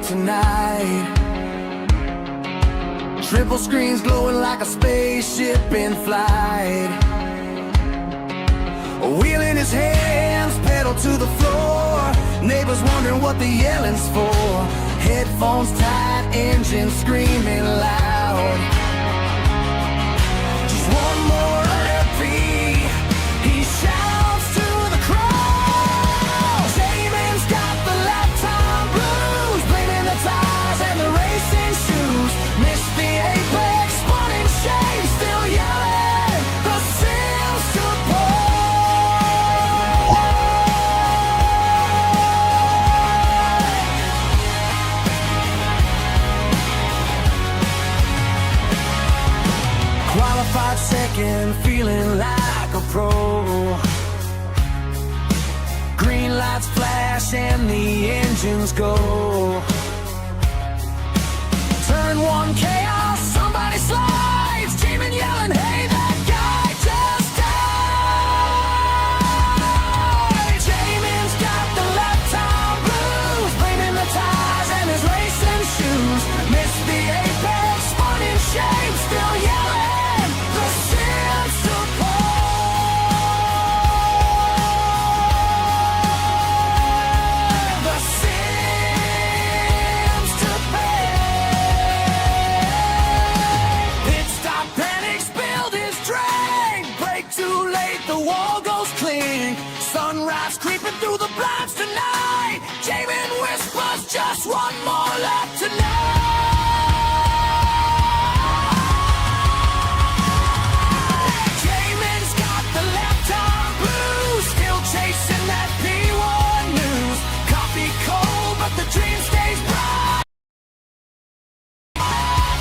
tonight. Triple screens glowing like a spaceship in flight. A wheel in his hands, pedal to the floor. Neighbors wondering what the yelling's for. Headphones tight, engine screaming loud. Just one more repeat, he shouts to the crowd. Jamin's got the lap time blues, blaming the tires and the racing shoes. Missed the apex, spun in shame, still yelling the Sim support. Qualified second, feeling like a pro. Green lights flash and the engines go. Turn one chaos, somebody slides. Jamin yelling, hey, that guy just died. Jamin's got the lap time blues, blaming the tires and his racing shoes. Missed the apex, spun in shame, still yelling the Sim support. The Sims to pay. Pit stop, panic, spilled his drink. Brake too late, the wall goes clean. Sunrise creeping through the blinds tonight. Jamin whispers, just one more lap tonight. Jamin's got the lap time blues, still chasing that P1 news. Coffee cold, but the dream stays bright.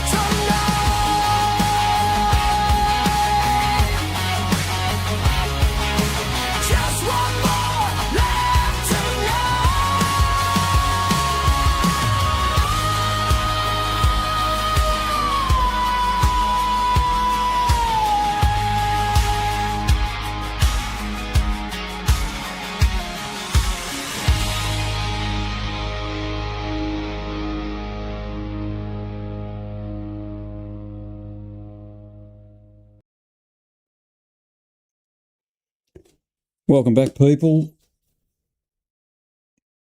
Tonight, just one more lap Welcome back, people.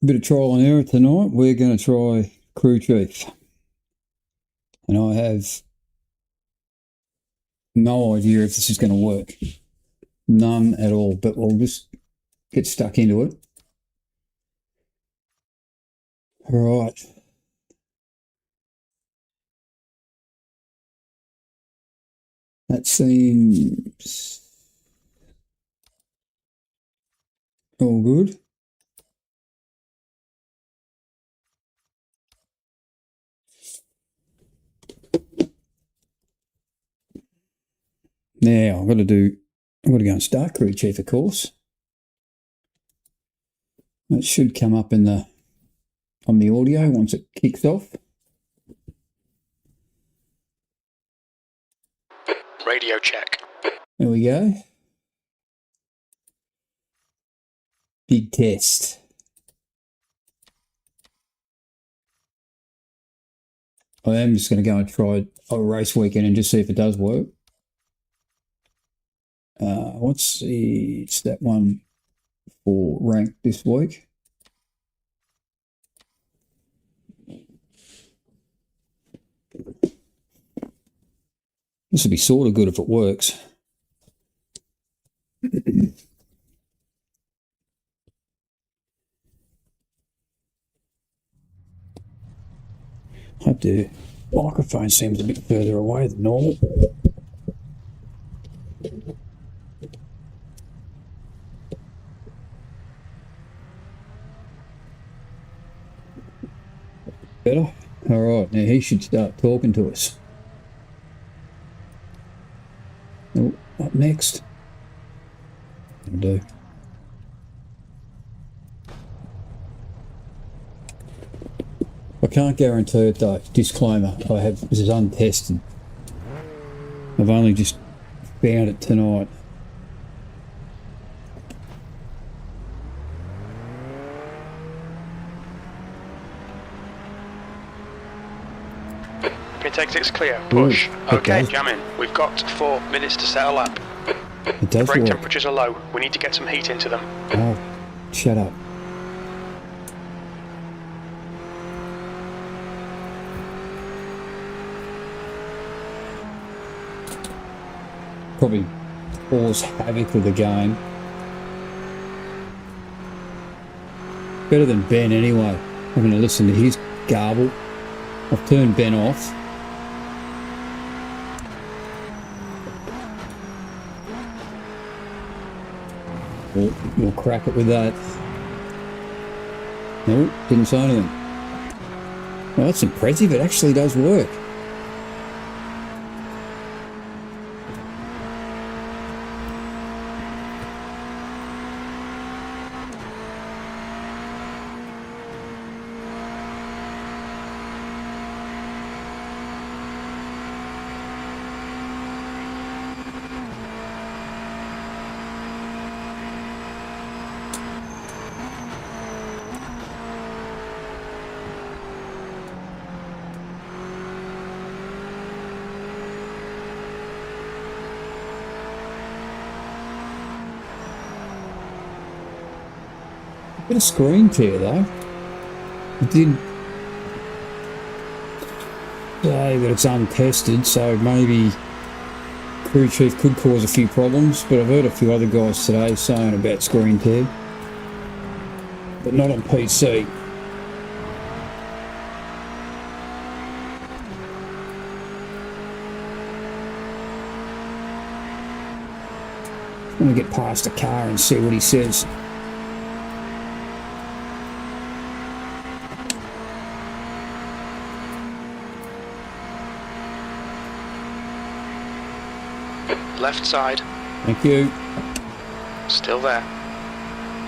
Bit of trial and error tonight. We're going to try Crew Chief. And I have no idea if this is going to work. None at all, but we'll just get stuck into it. All right. That seems all good. Now I've got to go and start Crew Chief, of course. That should come up on the audio once it kicks off. Radio check. There we go. Big test. I am just going to go and try a race weekend and just see if it does work. Let's see, it's that one for rank this week. This would be sort of good if it works. Hope the microphone seems a bit further away than normal. Better? Alright, now he should start talking to us. Oh, what next? That'll do. I can't guarantee it though. Disclaimer, this is untested. I've only just found it tonight. Pit exit's clear. Push. Ooh, Okay, okay. jam in. We've got 4 minutes to set a lap. It does Brake work. temperatures are low. We need to get some heat into them. Oh, shut up. Probably cause havoc with the game. Better than Ben anyway. I'm going to listen to his garble. I've turned Ben off. We'll crack it with that. No, didn't say anything. Well, that's impressive. It actually does work. Bit of screen tear though. It did say that it's untested, so maybe crew chief could cause a few problems, but I've heard a few other guys today saying about screen tear, but not on PC. I'm gonna get past the car and see what he says. Left side. Thank you. Still there.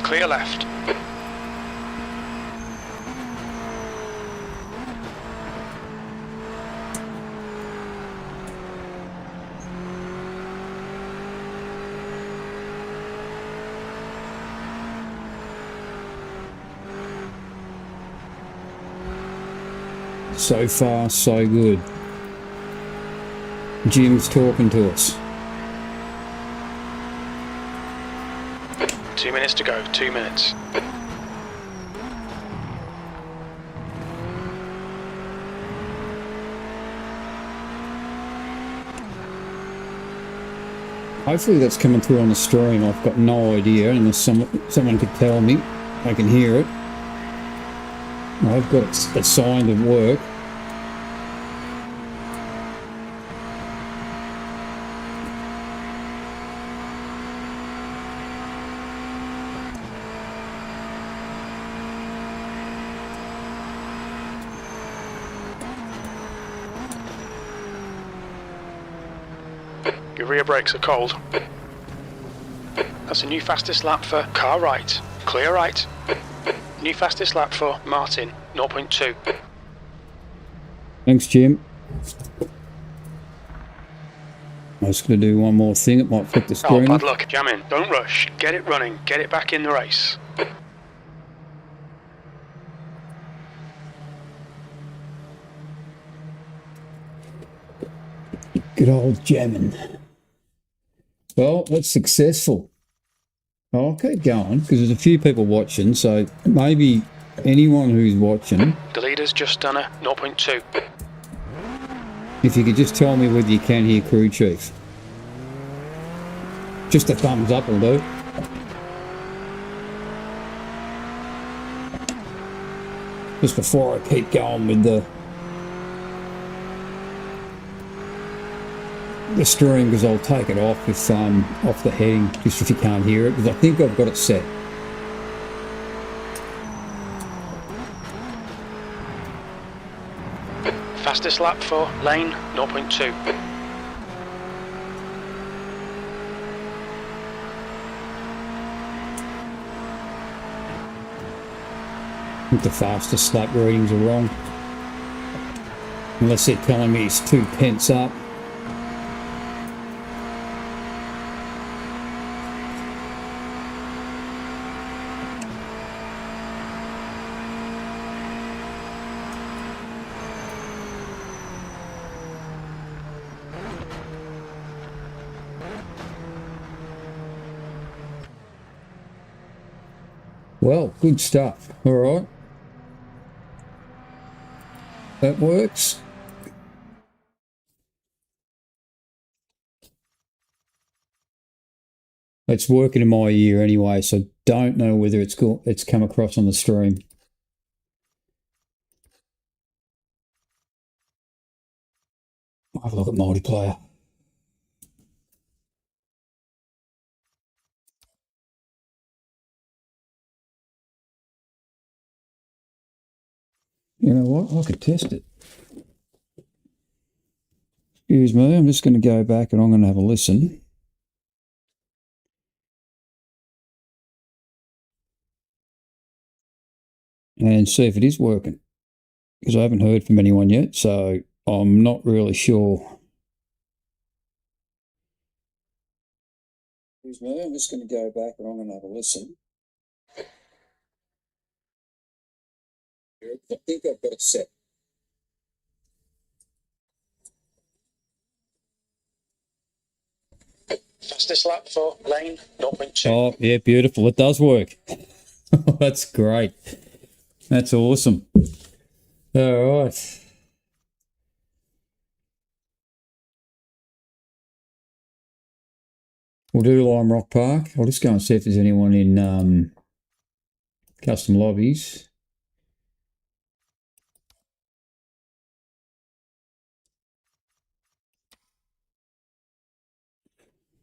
Clear left. So far, so good. Jim's talking to us. 2 minutes to go. 2 minutes. Hopefully that's coming through on the stream. I've got no idea unless someone could tell me. I can hear it. I've got it assigned at work. Your rear brakes are cold. That's a new fastest lap for car right. Clear right. New fastest lap for Martin, 0.2. Thanks, Jim. I'm just going to do one more thing. It might flip the Oh, screen. bad luck. Jam in. Don't rush. Get it running. Get it back in the race. Good old jamming. Well, that's successful. I'll keep going because there's a few people watching, so maybe anyone who's watching, The leader's just done a 0.2. if you could just tell me whether you can hear crew chief. Just a thumbs up will do. Just before I keep going with the stream, because I'll take it off if off the heading, just if you can't hear it, because I think I've got it set. Fastest lap for lane, 0.2. I think the fastest lap readings are wrong. Unless they're telling me it's 2 pence up. Well, good stuff. All right. That works. It's working in my ear anyway, so don't know whether it's come across on the stream. I'll have a look at multiplayer. You know what? I could test it. Excuse me, I'm just going to go back and I'm going to have a listen. And see if it is working. Because I haven't heard from anyone yet, so I'm not really sure. Excuse me, I'm just going to go back and I'm going to have a listen. I think I've got it set. Fastest lap for lane 0.2. Oh, yeah, beautiful. It does work. That's great. That's awesome. All right. We'll do Lime Rock Park. I'll just go and see if there's anyone in custom lobbies.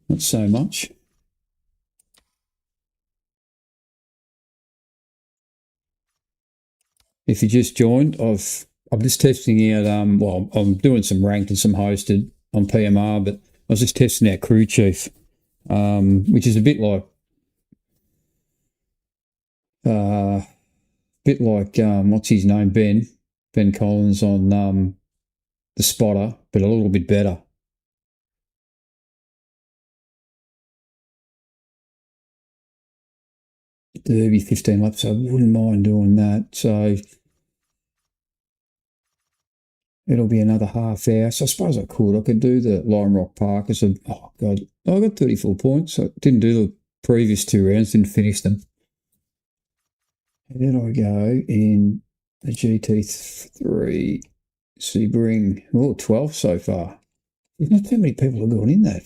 Not so much. If you just joined, I'm just testing out. Well, I'm doing some ranked and some hosted on PMR, but I was just testing out Crew Chief, which is a bit like what's his name, Ben Collins on the Spotter, but a little bit better. Derby 15 laps, so I wouldn't mind doing that. So it'll be another half hour. So I suppose I could do the Lime Rock Park. Oh God, I got 34 points. So I didn't do the previous 2 rounds, didn't finish them. And then I go in the GT3 Sebring. Oh, 12 so far. There's not too many people have gone in that.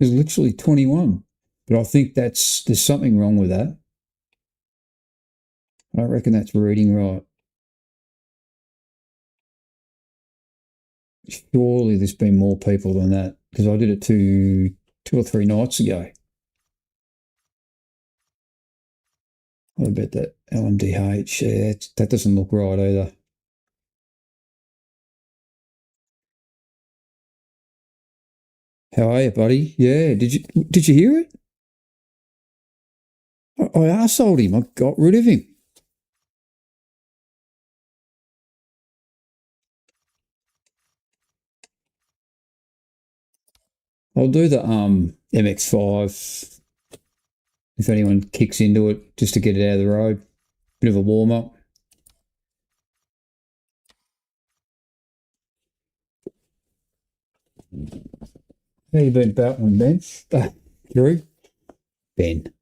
There's literally 21. But I think there's something wrong with that. I don't reckon that's reading right. Surely there's been more people than that because I did it two or 3 nights ago. What about that LMDH? Yeah, that doesn't look right either. How are you, buddy? Yeah, did you hear it? I arseholed him. I got rid of him. I'll do the MX5 if anyone kicks into it just to get it out of the road. Bit of a warm up. How you been battling, Ben? Drew? Ben.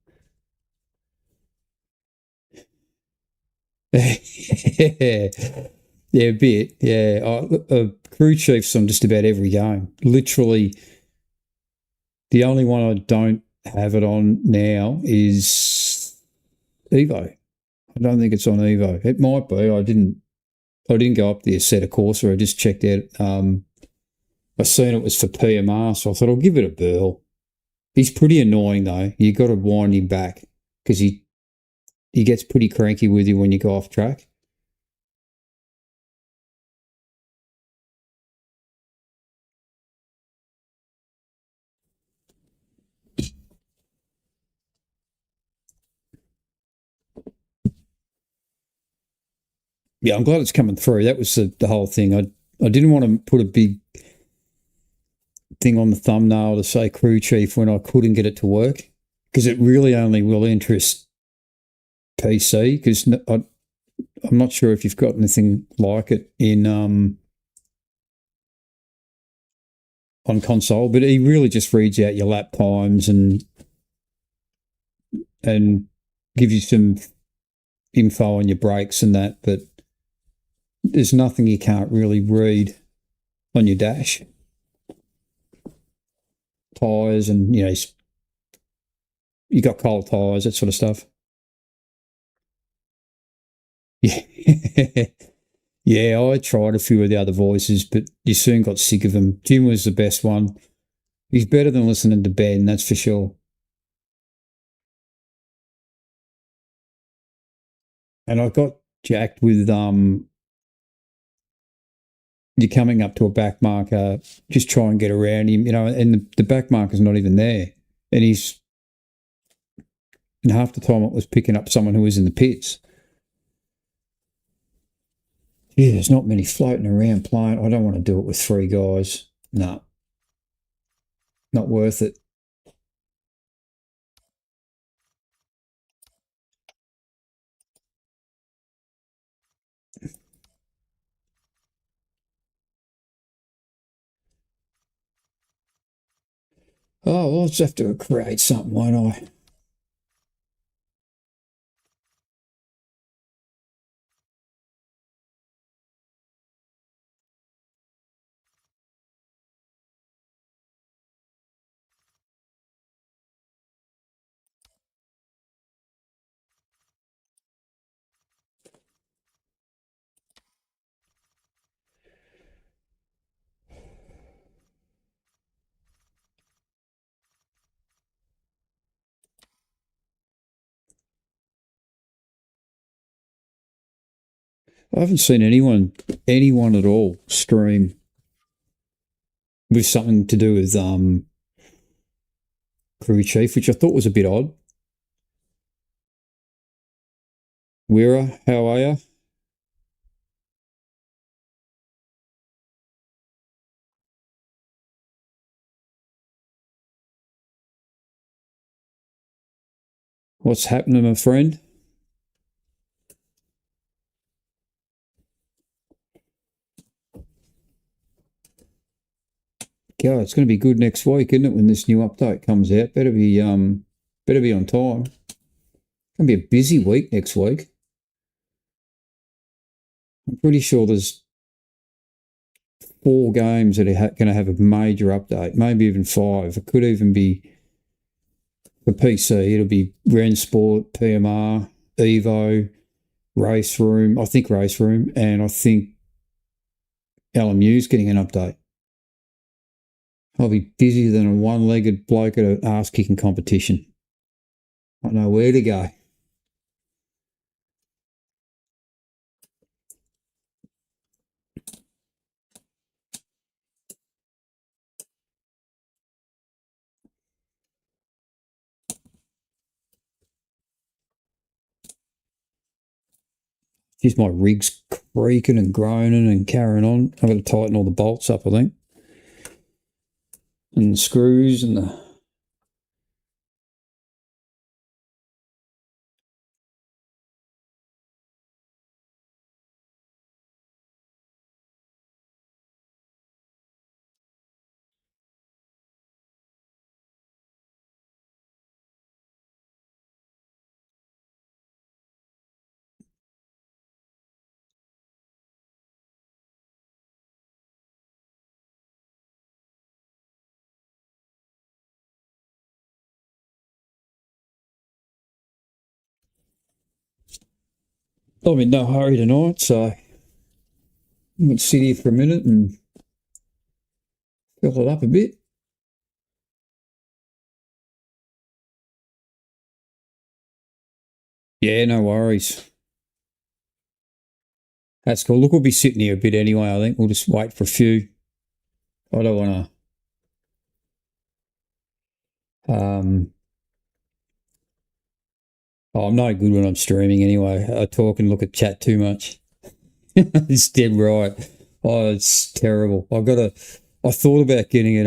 Yeah, a bit. Yeah, crew chiefs on just about every game. Literally, the only one I don't have it on now is Evo. I don't think it's on Evo. It might be. I didn't go up the Assetto Corsa. I just checked out. I seen it was for PMR, so I thought I'll give it a burl. He's pretty annoying though. You got to wind him back because he gets pretty cranky with you when you go off track. Yeah, I'm glad it's coming through. That was the whole thing. I didn't want to put a big thing on the thumbnail to say crew chief when I couldn't get it to work because it really only will interest PC because I'm not sure if you've got anything like it in on console, but he really just reads out your lap times and give you some info on your brakes and that, but there's nothing you can't really read on your dash. Tyres and, you know, you got cold tyres, that sort of stuff. Yeah. Yeah, I tried a few of the other voices, but you soon got sick of them. Jim was the best one. He's better than listening to Ben, that's for sure. And I got jacked with you're coming up to a back marker, just try and get around him, you know, and the back marker's not even there. And and half the time it was picking up someone who was in the pits. Yeah, there's not many floating around playing. I don't want to do it with 3 guys. No. Not worth it. Oh, well, I'll just have to create something, won't I? I haven't seen anyone at all stream with something to do with crew chief, which I thought was a bit odd. Wira, how are you? What's happening, my friend? God, it's going to be good next week, isn't it? When this new update comes out, better be on time. It's going to be a busy week next week. I'm pretty sure there's 4 games that are going to have a major update, maybe even 5. It could even be for PC. It'll be Rensport, PMR, Evo, Race Room. I think Race Room, and I think LMU's getting an update. I'll be busier than a one-legged bloke at an ass-kicking competition. I don't know where to go. Just my rig's creaking and groaning and carrying on. I've got to tighten all the bolts up, I think. And the screws and the... I'm in no hurry tonight, so I'm going to sit here for a minute and fill it up a bit. Yeah, no worries. That's cool. Look, we'll be sitting here a bit anyway, I think. We'll just wait for a few. I don't want to... I'm no good when I'm streaming anyway. I talk and look at chat too much. It's dead right. Oh, it's terrible. I thought about getting it.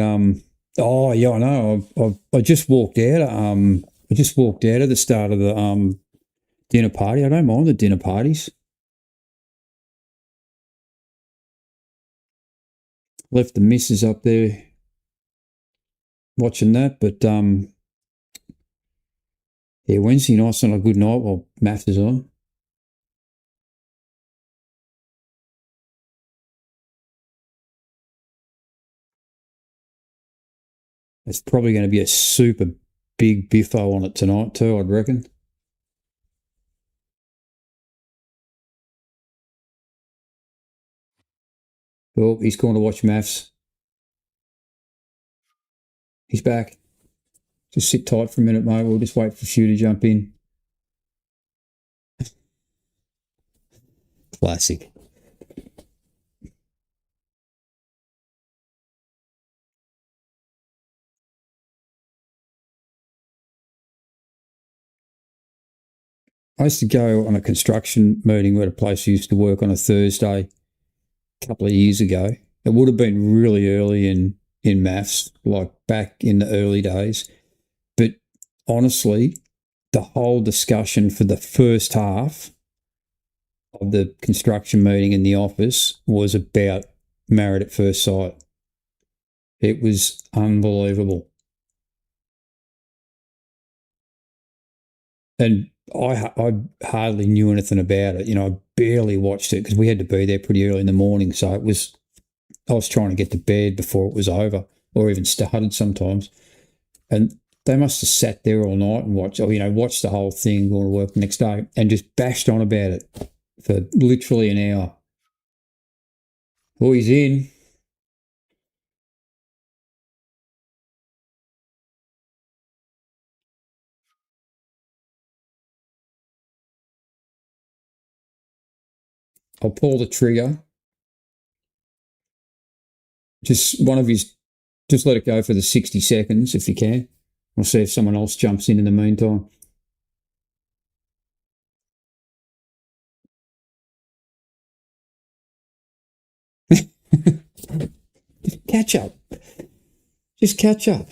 Oh yeah, I know. I just walked out. I just walked out at the start of the dinner party. I don't mind the dinner parties. Left the missus up there watching that, but Yeah, Wednesday night's not a good night while math is on. It's probably going to be a super big biffo on it tonight too, I'd reckon. Oh, he's going to watch maths. He's back. Just sit tight for a minute, mate. We'll just wait for Few to jump in. Classic. I used to go on a construction meeting where a place used to work on a Thursday a couple of years ago. It would have been really early in maths, like back in the early days. But honestly, the whole discussion for the first half of the construction meeting in the office was about Married at First Sight. It was unbelievable. And I hardly knew anything about it. You know, I barely watched it because we had to be there pretty early in the morning. So I was trying to get to bed before it was over or even started sometimes. And they must have sat there all night and watched the whole thing, going to work the next day and just bashed on about it for literally an hour. Oh, he's in. I'll pull the trigger. Just let it go for the 60 seconds if you can. We'll see if someone else jumps in the meantime. Catch up. Just catch up.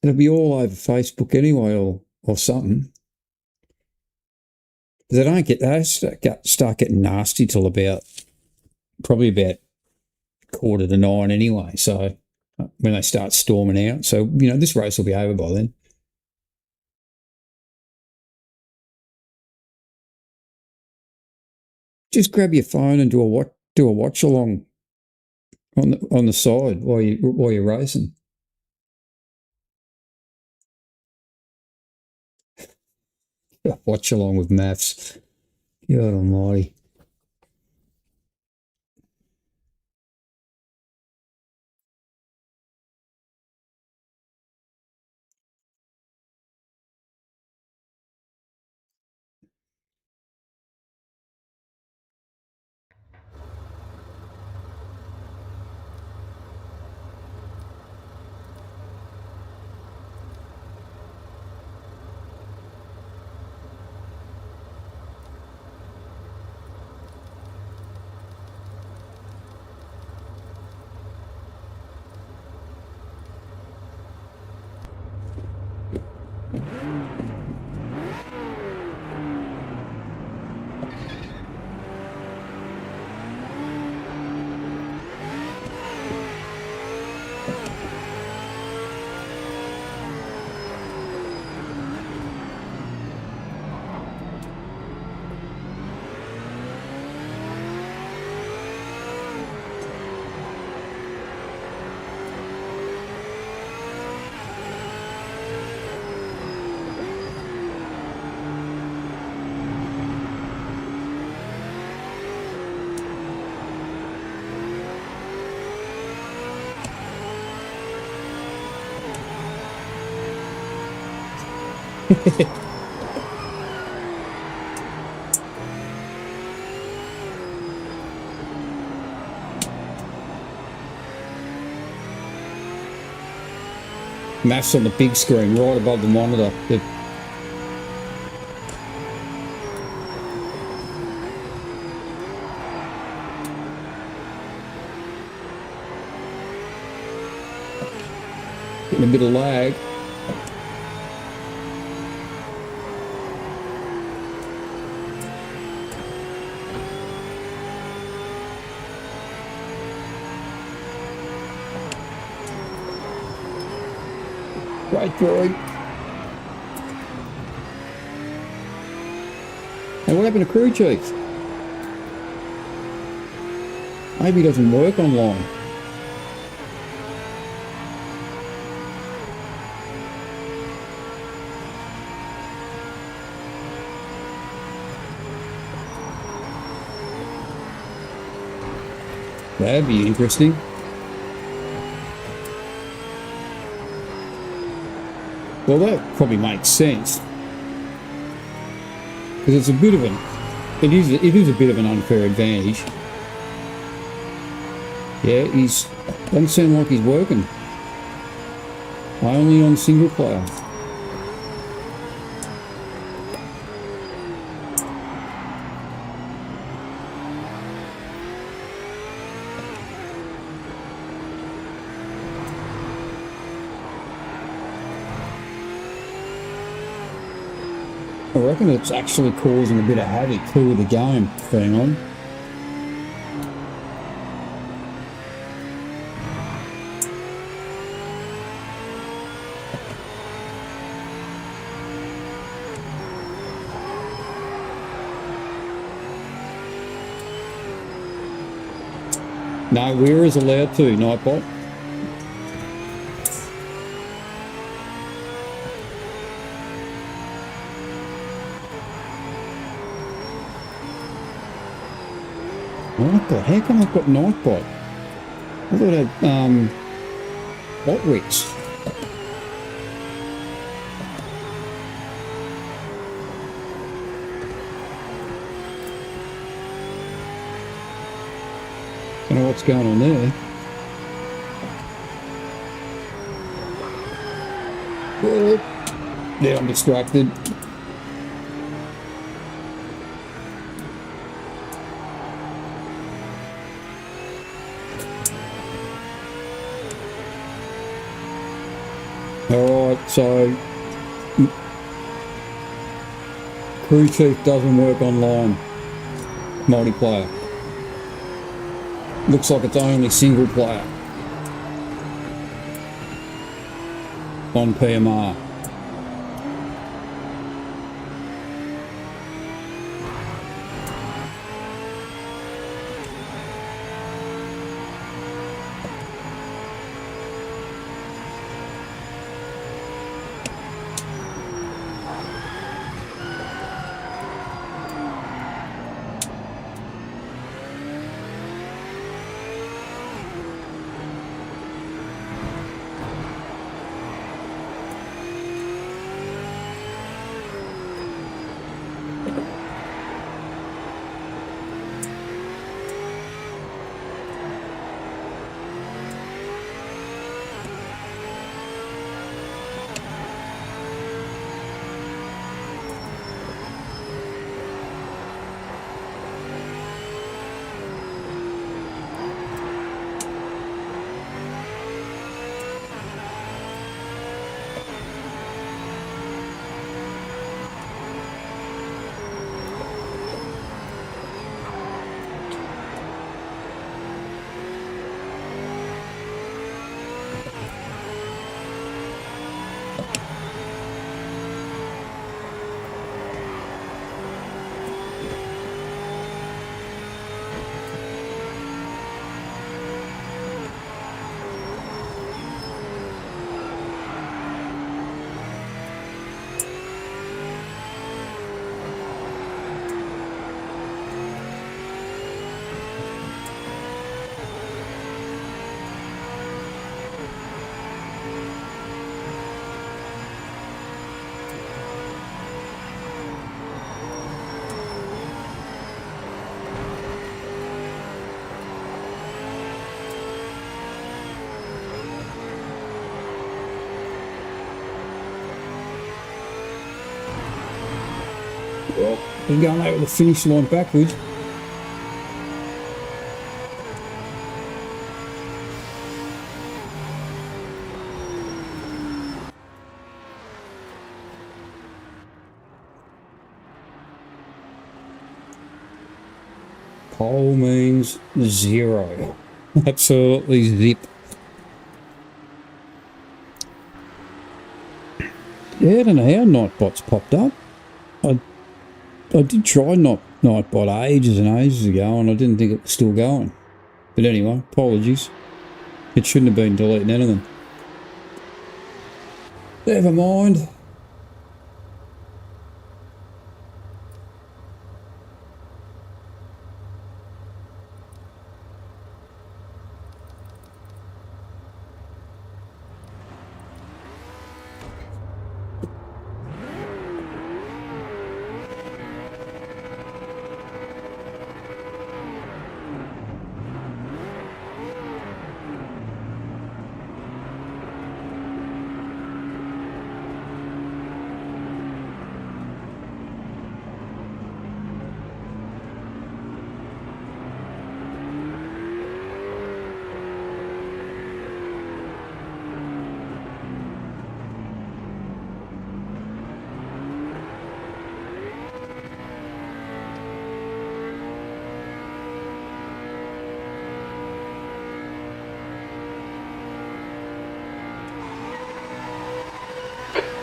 It'll be all over Facebook anyway or something. They start getting nasty till probably about 8:45 anyway. So when they start storming out. So, this race will be over by then. Just grab your phone and do a watch along on the side while you're racing. Watch along with maths. God almighty. Maths on the big screen right above the monitor. Getting a bit of lag. Great drawing. And what happened to crew chief? Maybe he doesn't work online. That'd be interesting. Well, that probably makes sense. Because it's a bit of it is a bit of an unfair advantage. Yeah, doesn't seem like he's working. Only on single player. I reckon it's actually causing a bit of havoc too with the game going on. No, we're is allowed to, Nightbot. Nightbot? How come I've got Nightbot? I thought I had, Botwix. Don't know what's going on there. Yeah, I'm distracted. Alright, so Crew Chief doesn't work online multiplayer. Looks like it's only single player on PMR. Well, he's going over the finish line backwards. Pole means 0. Absolutely zip. Yeah, I don't know how Nightbot's popped up. I did try Nightbot ages and ages ago, and I didn't think it was still going. But anyway, apologies. It shouldn't have been deleting anything. Never mind.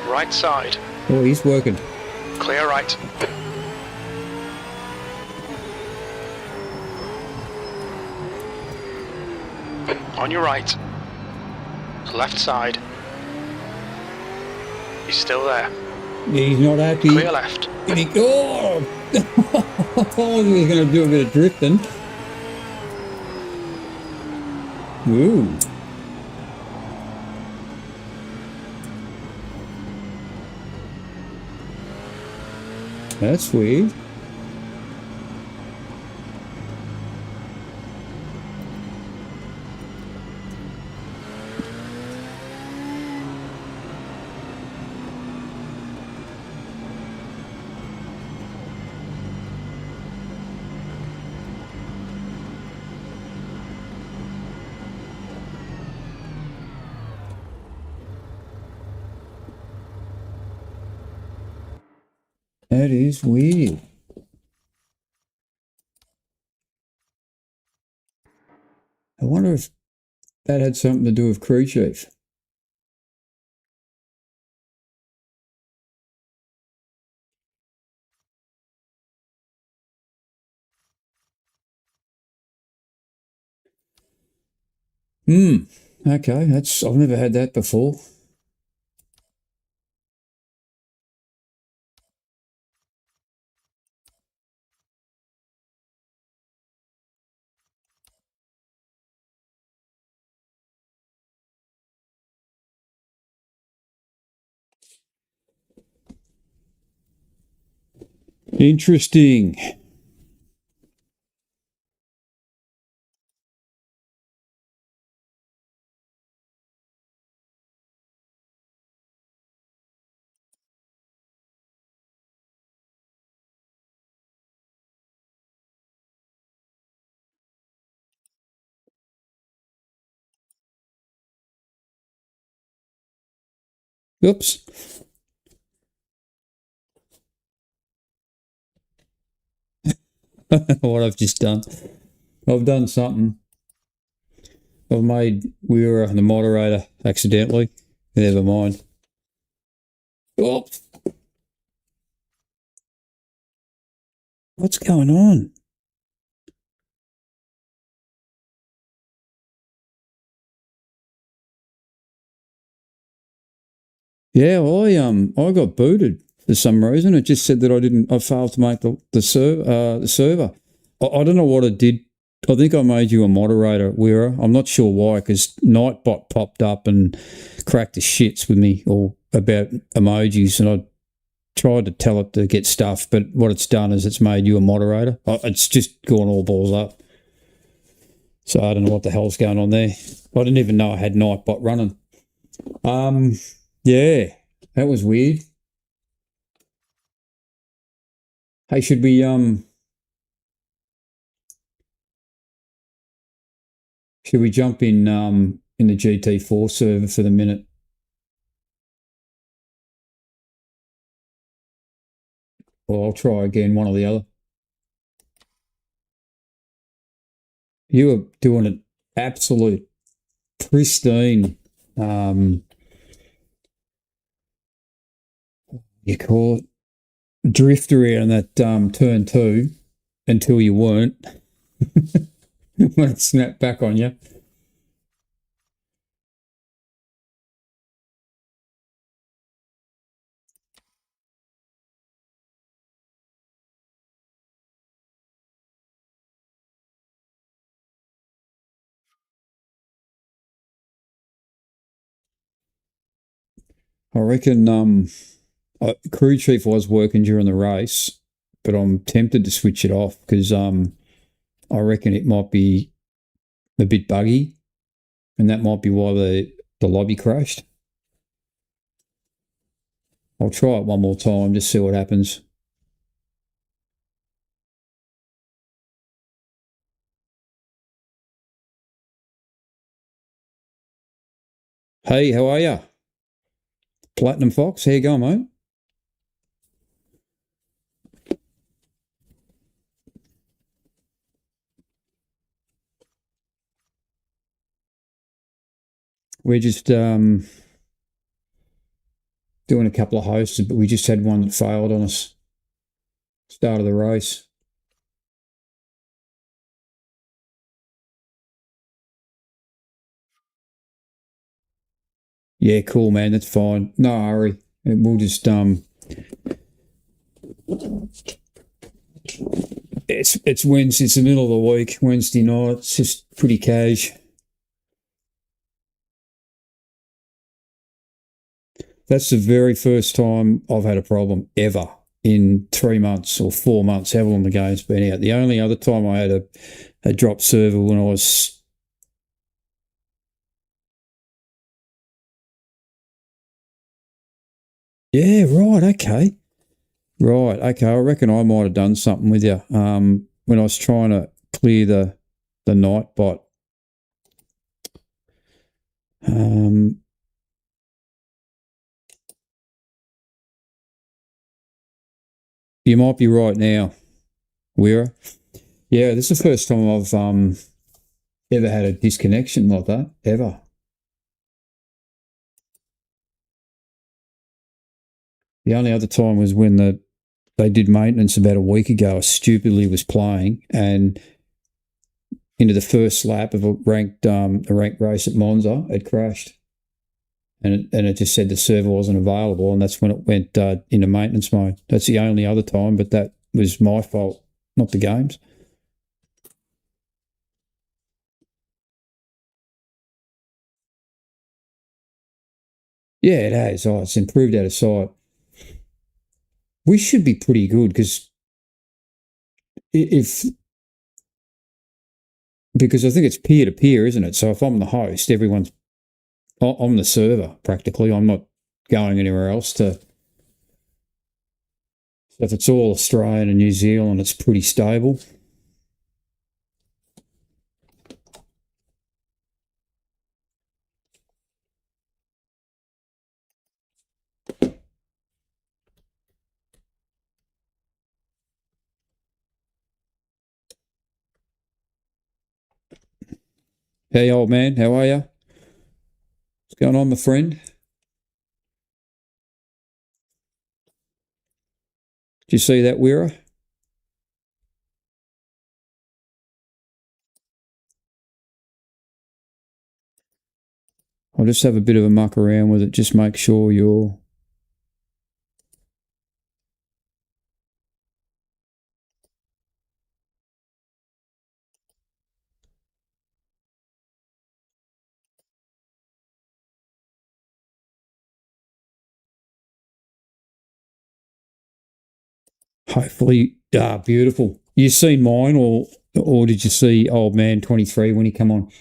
Right side. Oh, he's working. Clear right. On your right. Left side. He's still there. He's not happy. Clear left. Oh! I thought he was going to do a bit of drifting. Ooh. That's weird. That is weird. I wonder if that had something to do with crew chief. Okay, I've never had that before. Interesting. Oops. What I've just done. I've done something. I've made Weir the moderator accidentally. Never mind. Oops. What's going on? Yeah, I got booted for some reason. It just said that I failed to make the server. I don't know what it did. I think I made you a moderator, Weir. I'm not sure why, because Nightbot popped up and cracked the shits with me or about emojis, and I tried to tell it to get stuff, but what it's done is it's made you a moderator. It's just gone all balls up. So I don't know what the hell's going on there. I didn't even know I had Nightbot running. Yeah, that was weird. Hey, should we jump in the GT4 server for the minute? Or I'll try again, one or the other. You were doing an absolute pristine you call it, drift around that turn 2 until you weren't when it snapped back on you. I reckon crew chief was working during the race, but I'm tempted to switch it off because I reckon it might be a bit buggy, and that might be why the lobby crashed. I'll try it one more time, just see what happens. Hey, how are ya? Platinum Fox, how you going, mate? We're just doing a couple of hosts, but we just had one that failed on us. Start of the race. Yeah, cool, man. That's fine. No hurry. We'll just it's Wednesday. It's the middle of the week. Wednesday night. It's just pretty cash. That's the very first time I've had a problem ever in 3 months or 4 months, however long the game's been out. The only other time I had a drop server when I was... Yeah, right, okay. Right, okay. I reckon I might have done something with you when I was trying to clear the Nightbot. You might be right now, Weira. Yeah, this is the first time I've ever had a disconnection like that, ever. The only other time was when they did maintenance about a week ago. I stupidly was playing and into the first lap of a ranked race at Monza, it crashed. And it just said the server wasn't available, and that's when it went into maintenance mode. That's the only other time, but that was my fault, not the game's. Yeah, it has. Oh, it's improved out of sight. We should be pretty good because I think it's peer to peer, isn't it? So if I'm the host, I'm the server practically. I'm not going anywhere else to. So if it's all Australian and New Zealand, it's pretty stable. Hey, old man, how are you? What's going on, my friend? Did you see that, Weira? I'll just have a bit of a muck around with it. Just make sure you're... Hopefully, beautiful. You seen mine, or did you see old man 23 when he come on?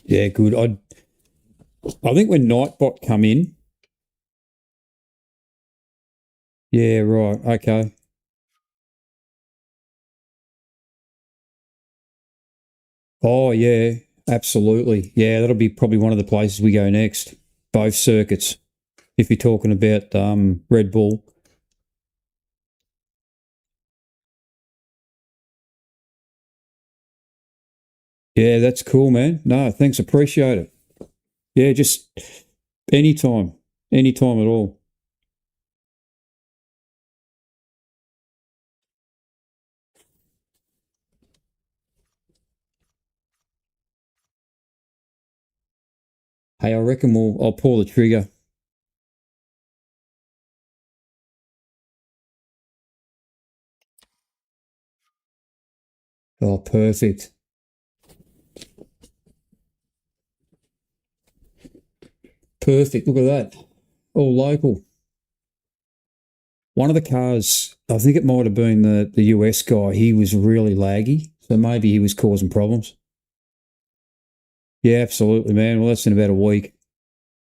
Yeah, good. I think when Nightbot come in. Yeah, right. Okay. Oh yeah, absolutely. Yeah, that'll be probably one of the places we go next. Both circuits. If you're talking about Red Bull. Yeah, that's cool, man. No, thanks, appreciate it. Yeah, just anytime at all. Hey, I reckon I'll pull the trigger. Oh, perfect. Perfect. Look at that. All local. One of the cars, I think it might have been the US guy, he was really laggy. So maybe he was causing problems. Yeah, absolutely, man. Well, that's in about a week.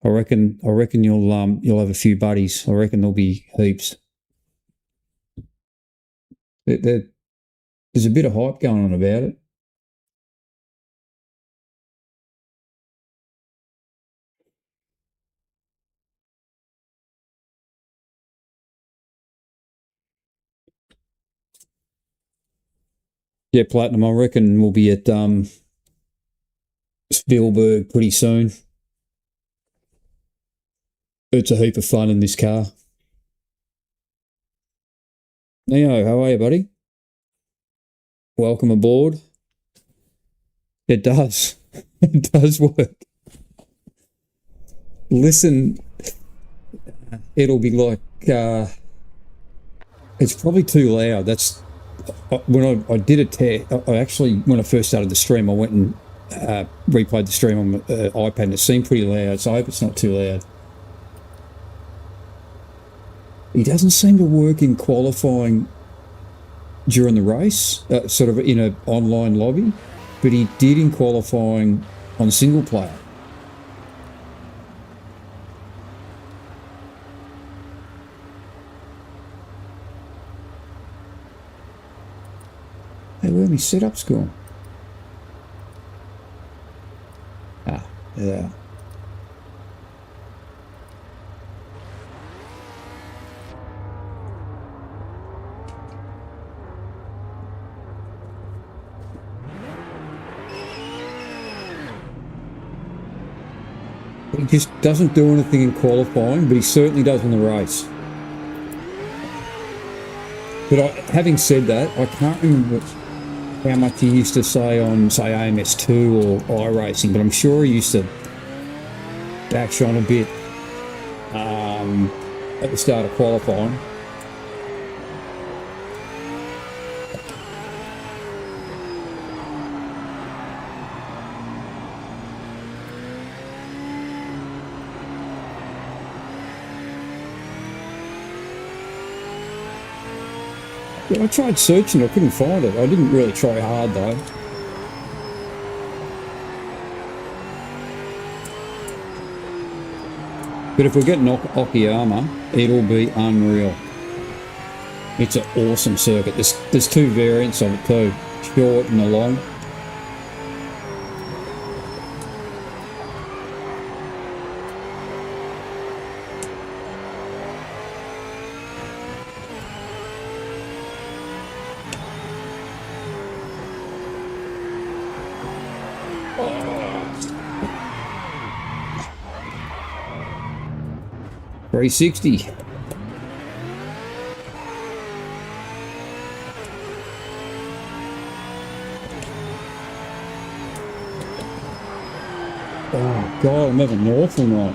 I reckon you'll have a few buddies. I reckon there'll be heaps. There's a bit of hype going on about it. Yeah, Platinum, I reckon we'll be at Spielberg pretty soon. It's a heap of fun in this car. Neo, how are you, buddy? Welcome aboard. It does. It does work. Listen, it'll be like, it's probably too loud. That's, when I did a test, I actually, when I first started the stream, I went and replayed the stream on my iPad and it seemed pretty loud, so I hope it's not too loud. He doesn't seem to work in qualifying during the race, sort of in an online lobby, but he did in qualifying on single player. Hey, where are my setups gone? Ah, yeah. He just doesn't do anything in qualifying, but he certainly does in the race. But having said that, I can't remember how much he used to say on, say, AMS2 or iRacing, but I'm sure he used to bash on a bit at the start of qualifying. Yeah, I tried searching, I couldn't find it. I didn't really try hard though. But if we get an Okayama, it'll be unreal. It's an awesome circuit. There's two variants of it too, short and a long. $360. Oh God, I'm having an awful night.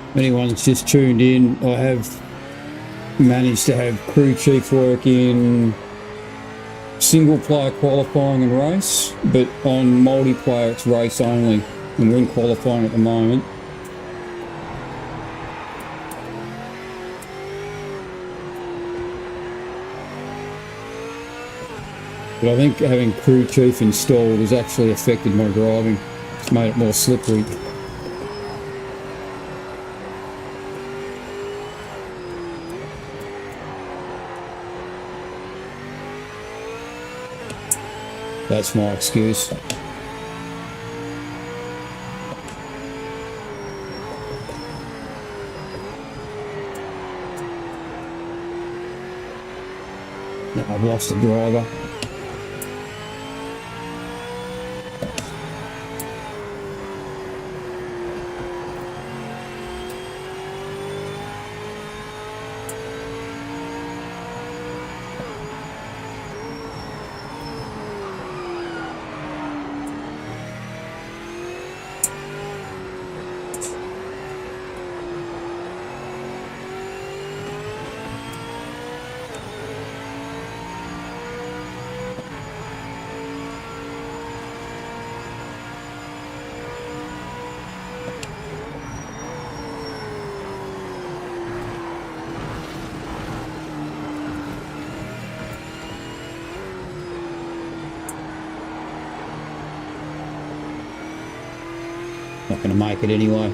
If anyone's just tuned in, I have managed to have crew chief work in single player qualifying and race, but on multiplayer it's race only, and we're in qualifying at the moment. But I think having Crew Chief installed has actually affected my driving. It's made it more slippery. That's my excuse. No, I've lost the driver. Not going to make it anyway.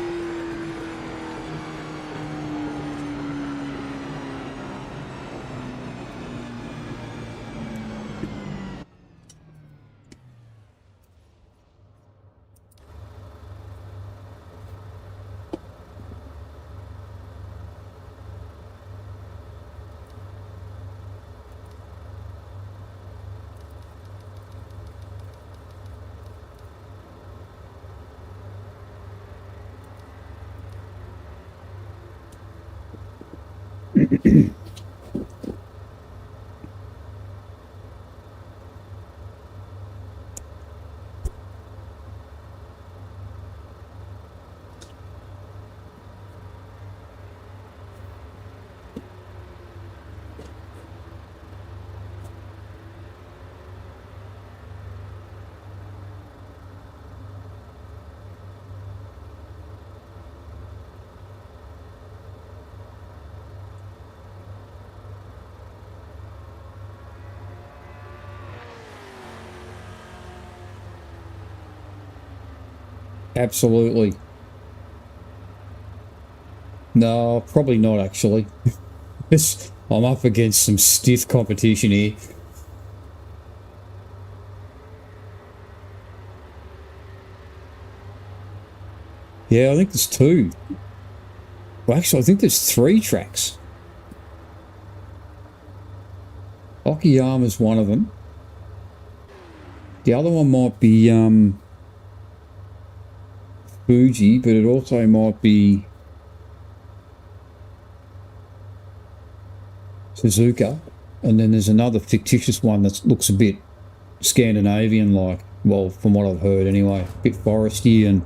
Absolutely. No, probably not actually. I'm up against some stiff competition here. Yeah, I think there's two. Well, actually, I think there's 3 tracks. Okayama's one of them. The other one might be Fuji, but it also might be Suzuka. And then there's another fictitious one that looks a bit Scandinavian-like. Well, from what I've heard anyway. A bit foresty and...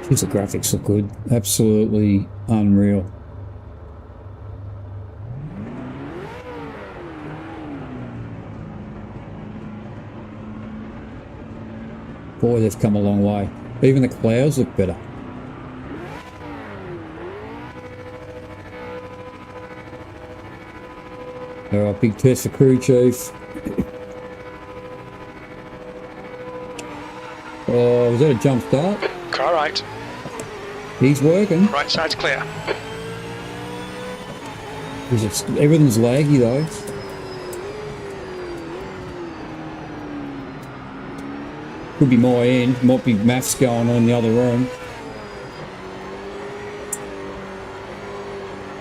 Jeez, the graphics look good. Absolutely unreal. Boy, they've come a long way. Even the clouds look better. Alright, big test for Crew Chief. Oh, was that a jump start? Car right. He's working. Right side's clear. Everything's laggy though. Could be my end. Might be maths going on in the other room.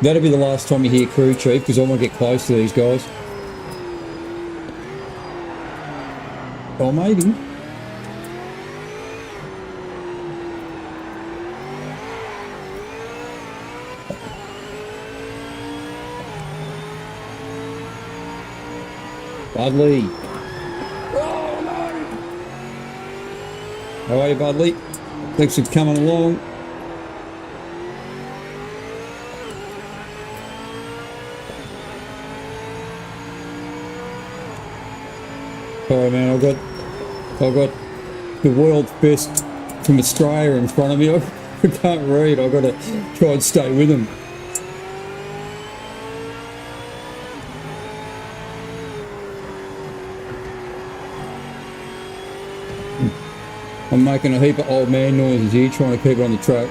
That'll be the last time you hear Crew Chief because I want to get close to these guys. Oh, maybe. Budley. Oh How are you, Budley? Thanks for coming along. Sorry, man, I've got the world's best from Australia in front of me. I can't read. I've got to try and stay with them. I'm making a heap of old man noises here, trying to keep it on the track.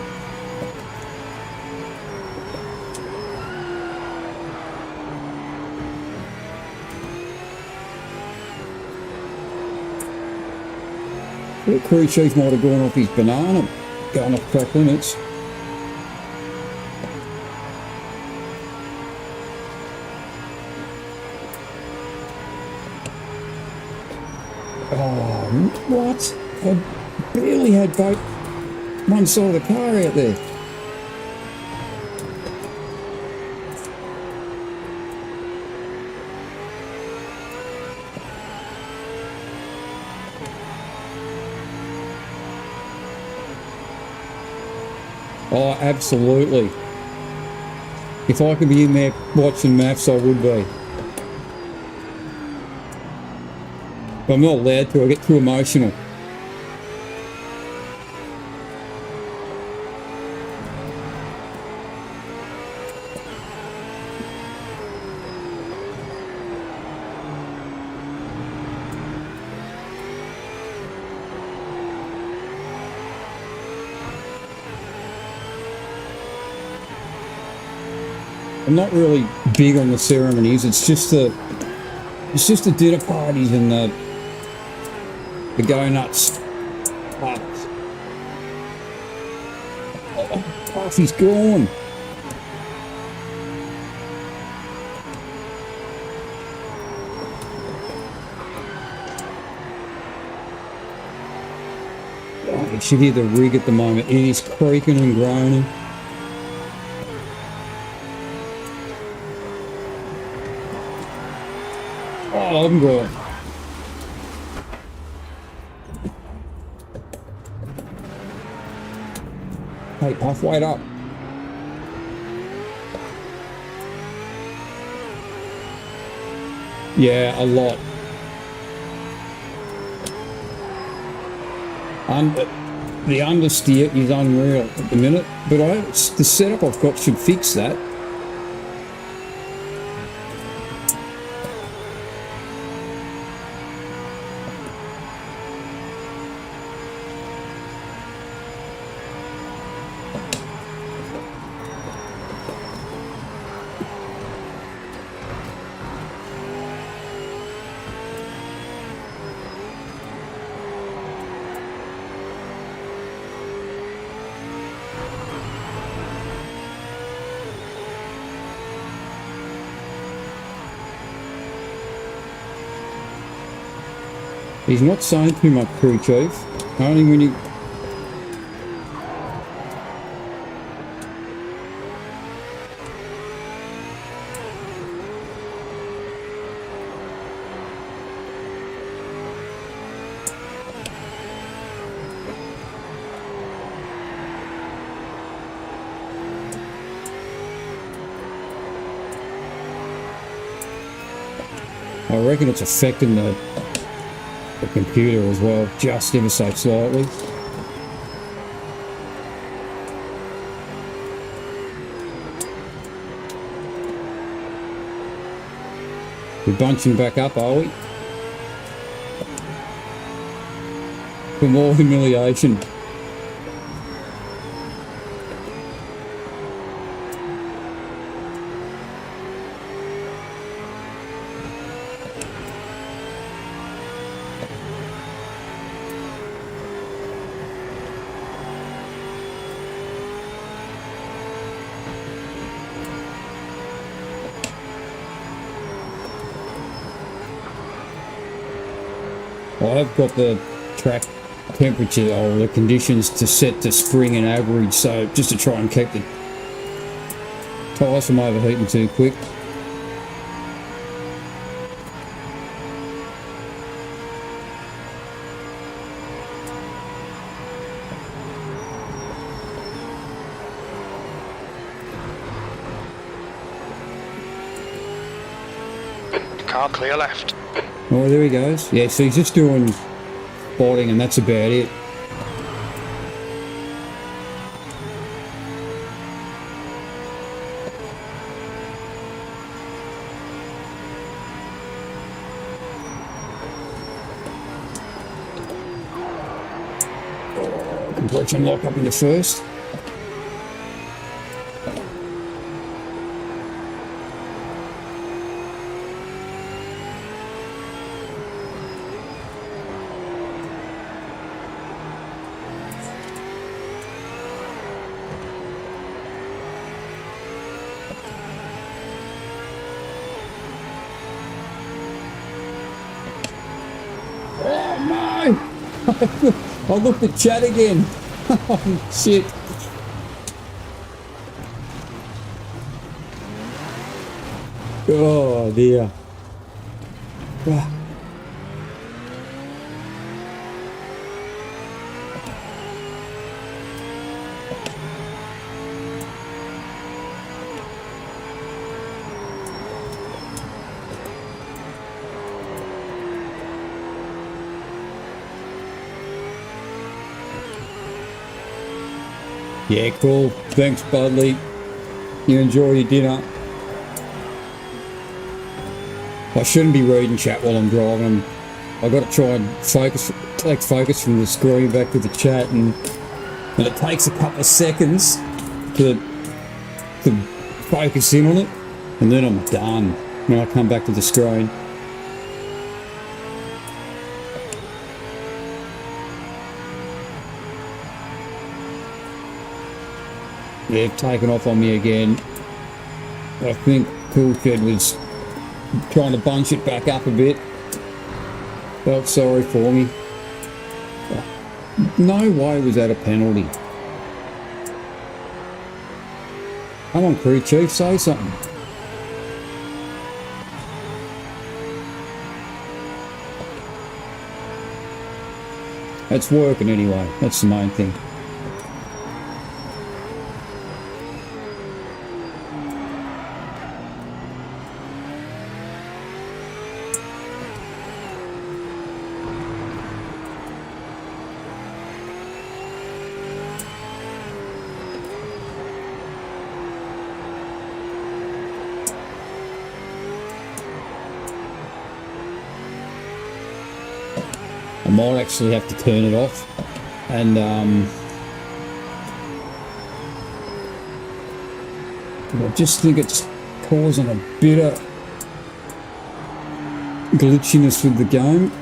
The crew chief might have gone off his banana, going off track limits. Oh, what? I barely had both one side of the car out there. Oh, absolutely. If I could be in there watching maths, I would be. But I'm not allowed to, I get too emotional. I'm not really big on the ceremonies. It's just the dinner parties and the go nuts parties. Oh, Puffy's gone. Oh, you should hear the rig at the moment. It is creaking and groaning. Oh, I'm going. Hey, Puff, wait up. Yeah, a lot. The understeer is unreal at the minute, but the setup I've got should fix that. He's not saying too much, crew chief. Only when you... I reckon it's affecting the computer as well, just ever so slightly. We're bunching back up, are we? For more humiliation. I've got the track temperature or the conditions to set to spring and average, so just to try and keep the tyres from overheating too quick. car clear left. Oh, there he goes. Yeah, so he's just doing spotting and that's about it. Completion lock up in the first. I looked at chat again. Oh, shit. Oh, dear. Ah. Yeah, cool. Thanks, Budley. You enjoy your dinner. I shouldn't be reading chat while I'm driving. I've got to try and focus, take focus from the screen back to the chat, and it takes a couple of seconds to focus in on it, and then I'm done when I come back to the screen. Yeah, taken off on me again. I think Coolshed was trying to bunch it back up a bit. Felt sorry for me. No way was that a penalty. Come on, crew chief, say something. It's working anyway, that's the main thing. I might actually have to turn it off and I just think it's causing a bit of glitchiness with the game.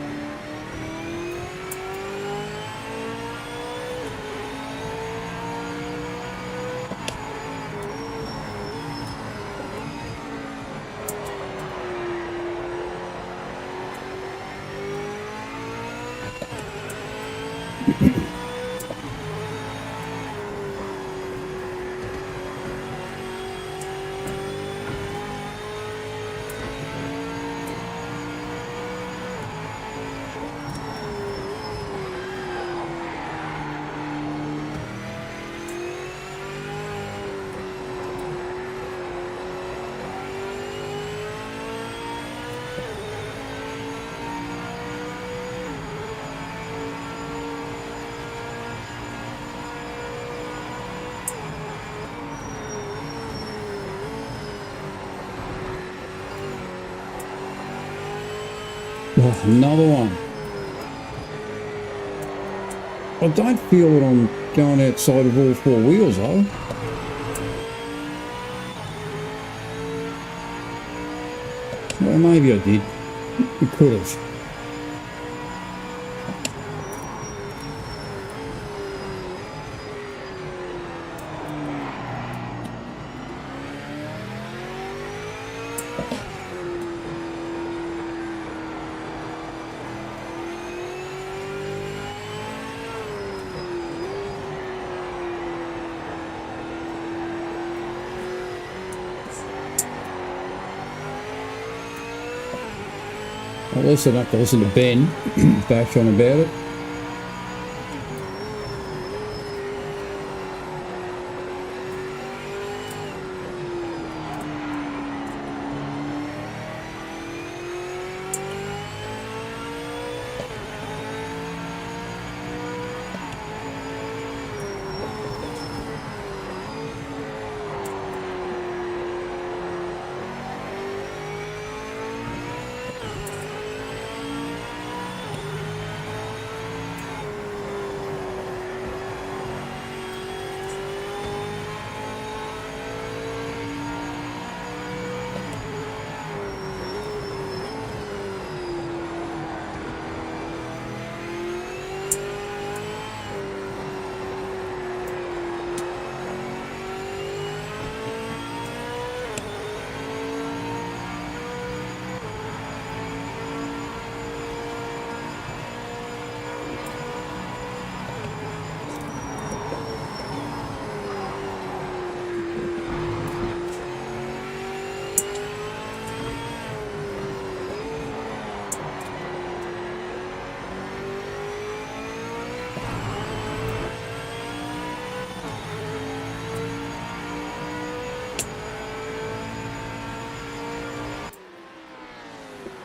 Oh, another one. I don't feel that I'm going outside of all four wheels though. Well, maybe I did. It could have. At least I don't have to listen to Ben bash on about it.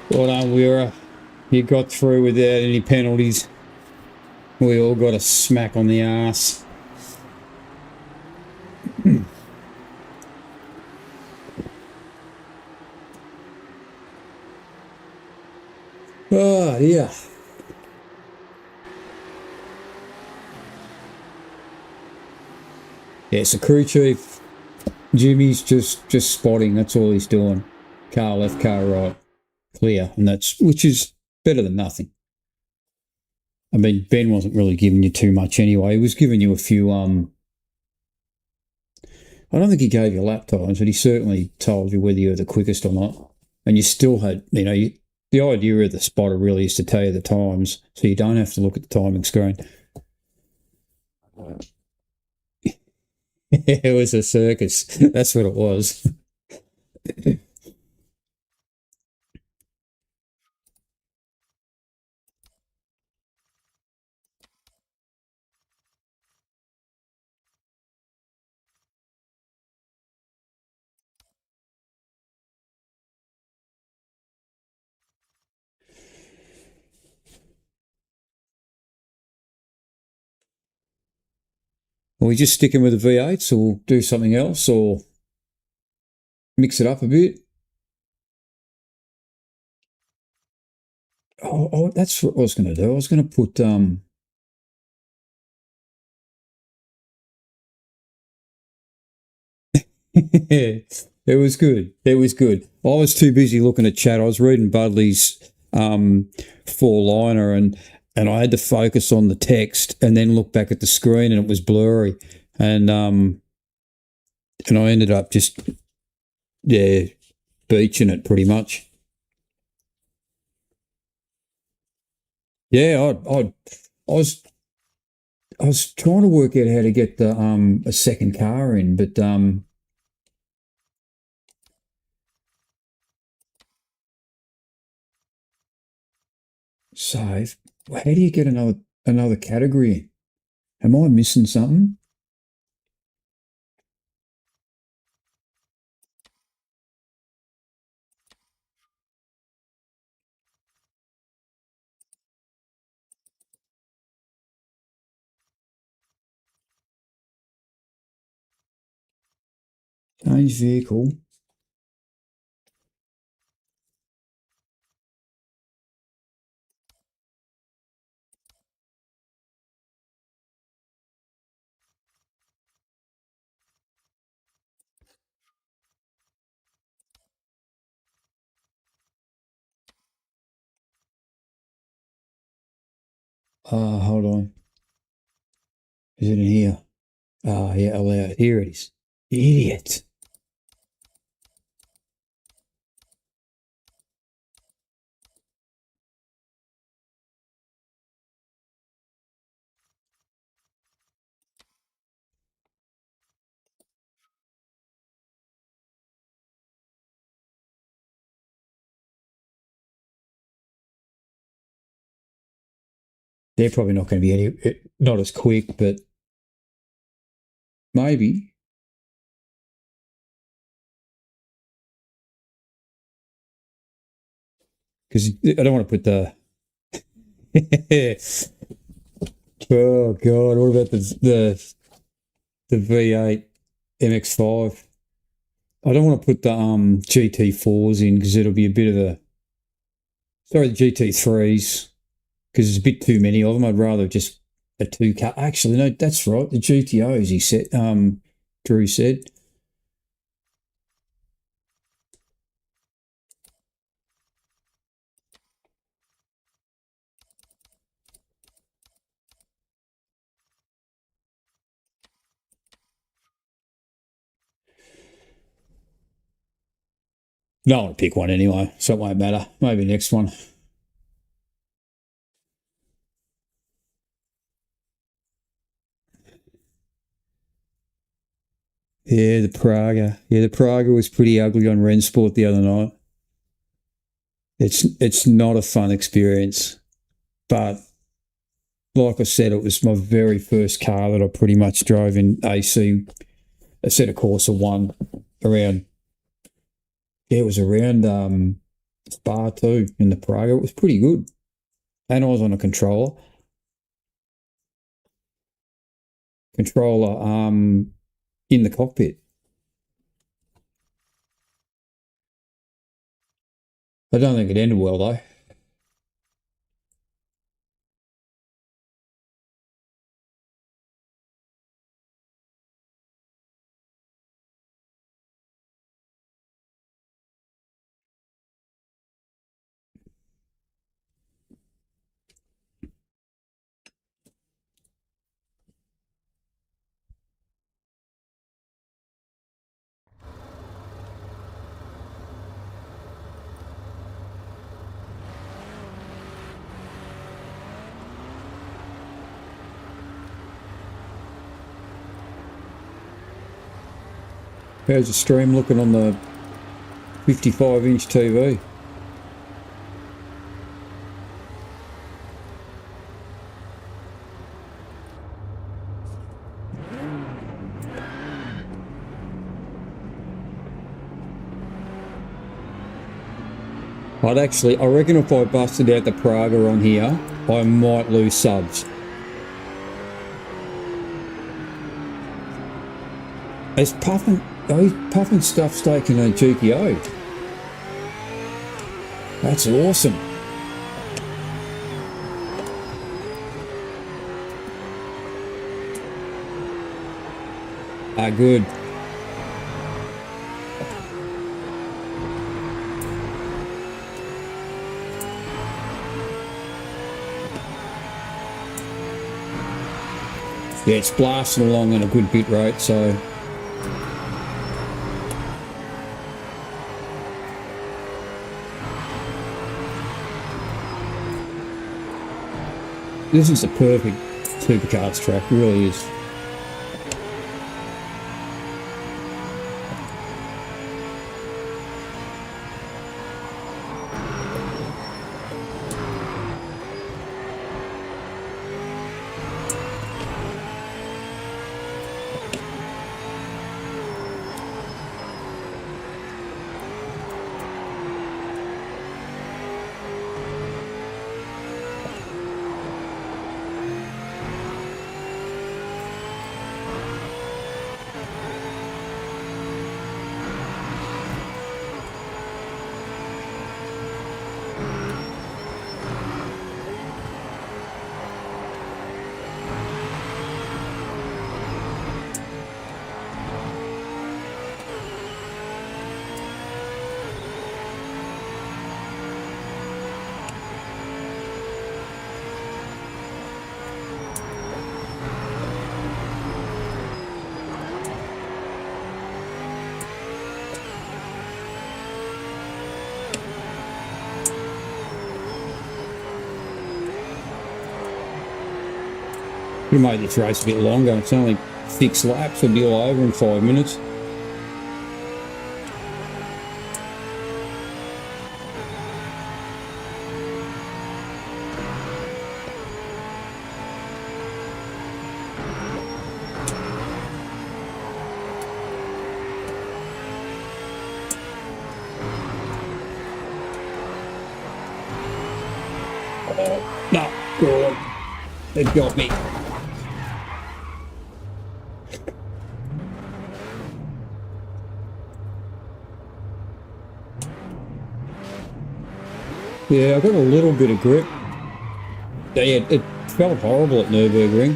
Well done, Wira. You got through without any penalties. We all got a smack on the arse. Oh, yeah. Yeah, so crew chief Jimmy's just spotting. That's all he's doing. Car left, car right, clear, and which is better than nothing. I mean, Ben wasn't really giving you too much anyway. He was giving you a few. I don't think he gave you lap times, but he certainly told you whether you were the quickest or not. And you still had, the idea of the spotter really is to tell you the times, so you don't have to look at the timing screen. It was a circus. That's what it was. Are we just sticking with the V8s, or we'll do something else, or mix it up a bit? Oh, that's what I was going to do. I was going to put it was good. It was good. I was too busy looking at chat. I was reading Budley's four-liner, and I had to focus on the text and then look back at the screen, and it was blurry. And I ended up just beaching it pretty much. Yeah, I was trying to work out how to get the a second car in, but save. How do you get another category in? Am I missing something? Change vehicle. Hold on. Is it in here? Oh, yeah, allow it. Here it is. Idiot. They're probably not going to be not as quick, but maybe. Because I don't want to put the. Oh God! What about the V8 MX5? I don't want to put the GT4s in because it'll be a bit of a. Sorry, the GT3s, because there's a bit too many of them. I'd rather just a two car. Actually, no, that's right. The GTOs, he said. Drew said. No, I'll pick one anyway, so it won't matter. Maybe next one. Yeah, the Praga. Yeah, the Praga was pretty ugly on Rensport the other night. It's not a fun experience, but like I said, it was my very first car that I pretty much drove in AC. Assetto Corsa 1 around. Yeah, it was around Spa 2 in the Praga. It was pretty good. And I was on a controller. In the cockpit. I don't think it ended well though. How's the stream looking on the 55-inch TV? I reckon if I busted out the Praga on here, I might lose subs. Is puffing stuff taking a GPO? That's awesome. Ah, good. Yeah, it's blasting along on a good bit rate, so this is a perfect supercars track, it really is. We made this race a bit longer. It's only 6 laps. We'll be all over in 5 minutes. Oh, no, God. They've got me. Yeah, I got a little bit of grip. Yeah, it felt horrible at Nürburgring.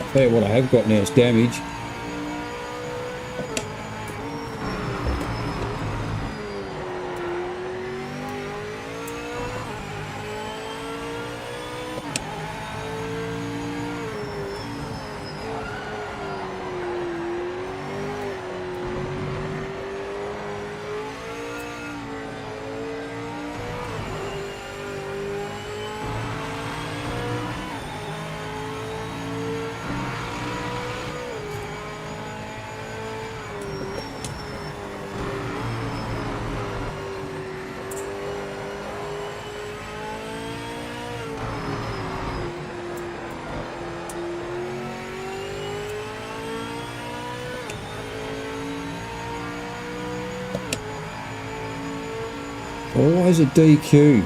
I'll tell you what I have got now is damage. Always a DQ.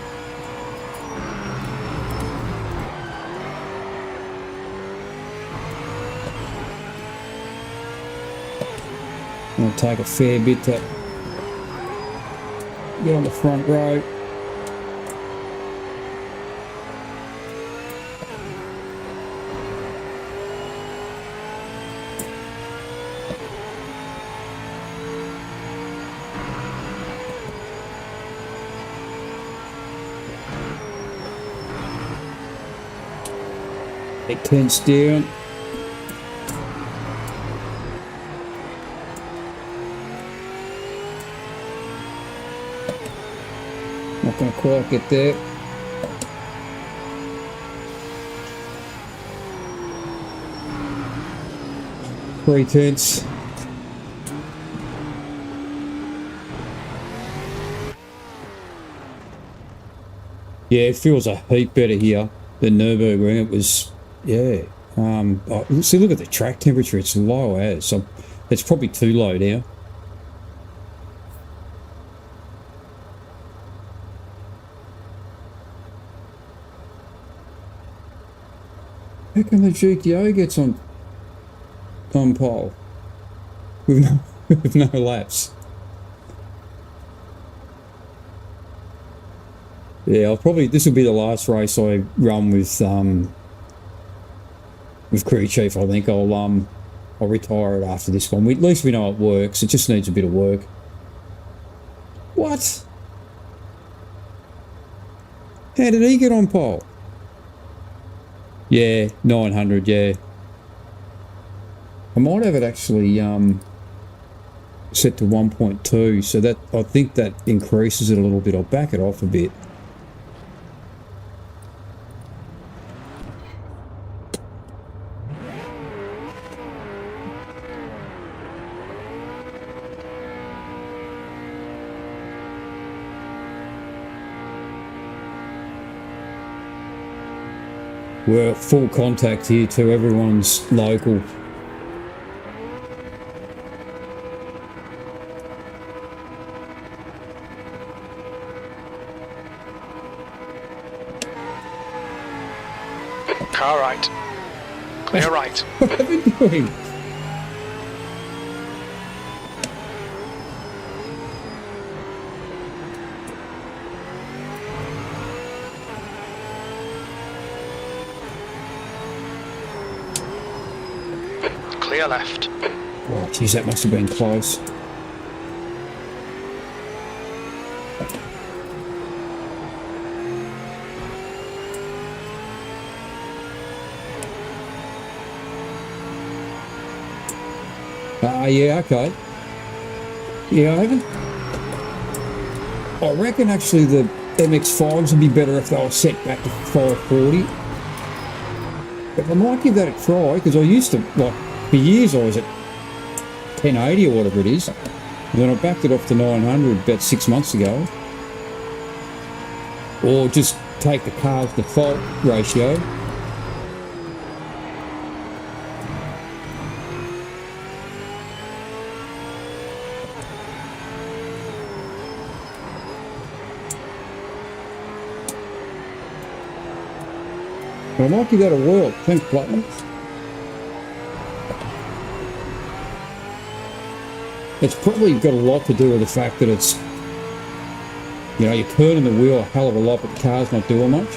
It'll take a fair bit to get on the front row. Big 10 steering. Not going to quite get there. Three tenths. Yeah, it feels a heap better here than Nürburgring. It was, yeah. Oh, see, look at the track temperature. It's low as. So it's probably too low now. How come the GTO gets on pole with no laps? Yeah, this will be the last race I run with crew chief. I think I'll retire it after this one. At least we know it works. It just needs a bit of work. What? How did he get on pole? Yeah, 900, yeah. I might have it actually set to 1.2, so that I think that increases it a little bit. I'll back it off a bit. We're full contact here too, everyone's local. Car right. Clear right. What are they doing? Clear left. Oh, geez, that must have been close. Yeah, okay. Yeah, I reckon actually the MX-5s would be better if they were set back to 540. But I might give that a try, because I used to, like, for years I was at 1080 or whatever it is. And then I backed it off to 900 about 6 months ago. Or just take the car's default ratio. But I might give that a whirl. Thanks, Platinum. It's probably got a lot to do with the fact that it's, you know, you're turning the wheel a hell of a lot, but the car's not doing much.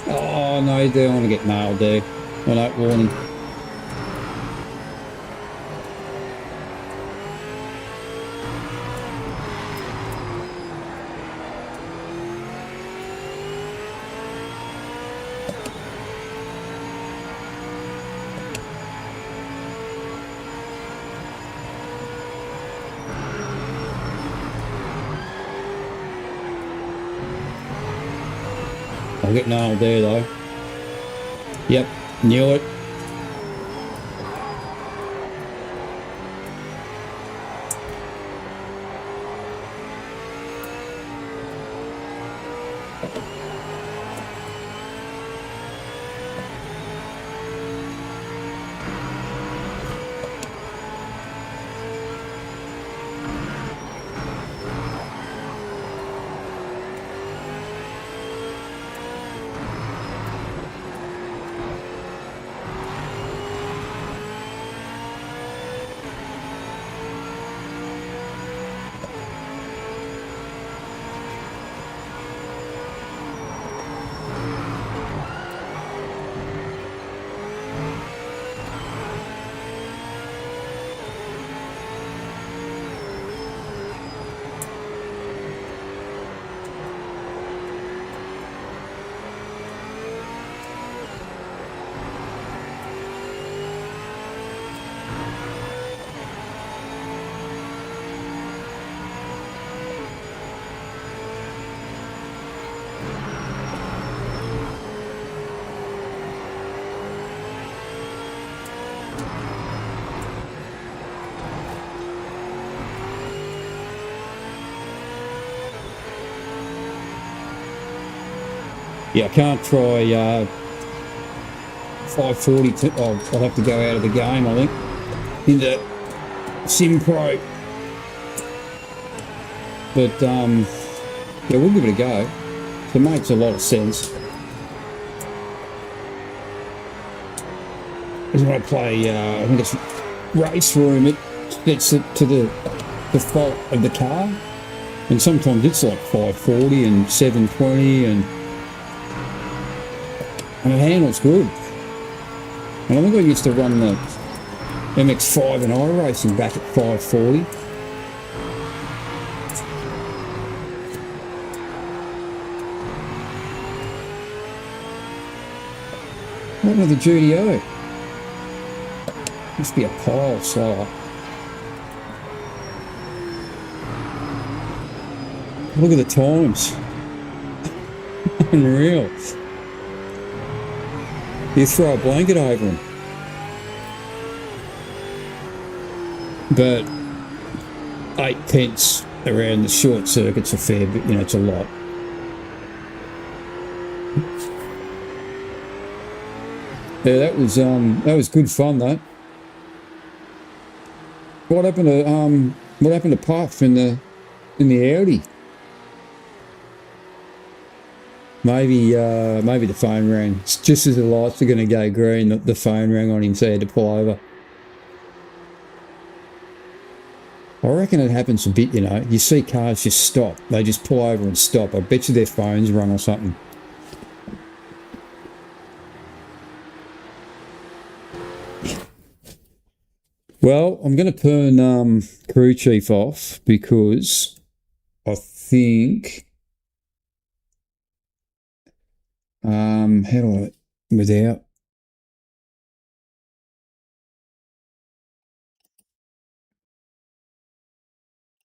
Oh no, they don't want to get nailed there on that warning. I'll get nailed there though. Yep, knew it. Yeah, I can't try 540. I'll have to go out of the game, I think, into Sim Pro. But yeah, we'll give it a go. It makes a lot of sense. Because when I play, I think it's Race Room, it sets it to the default of the car. And sometimes it's like 540 and 720 and it handles good. And I think I used to run the MX-5 and iRacing back at 540. What with the GDO? Must be a pile slower. Look at the times. Unreal. You throw a blanket over them. But 8 pence around the short circuit's a fair bit, you know, it's a lot. Yeah, that was good fun though. What happened to Puff in the Audi? Maybe the phone rang. Just as the lights are going to go green, the phone rang on him, so he had to pull over. I reckon it happens a bit, you know. You see cars just stop. They just pull over and stop. I bet you their phones rung or something. Well, I'm going to turn crew chief off because I think... how do I, without,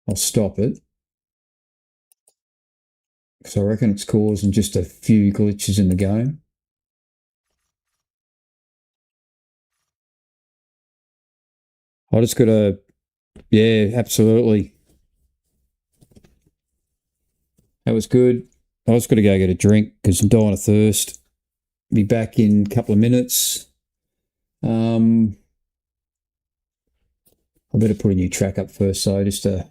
I'll stop it because I reckon it's causing just a few glitches in the game. I just got to, yeah, absolutely. That was good. I just got to go get a drink because I'm dying of thirst. Be back in a couple of minutes. I better put a new track up first, so just to...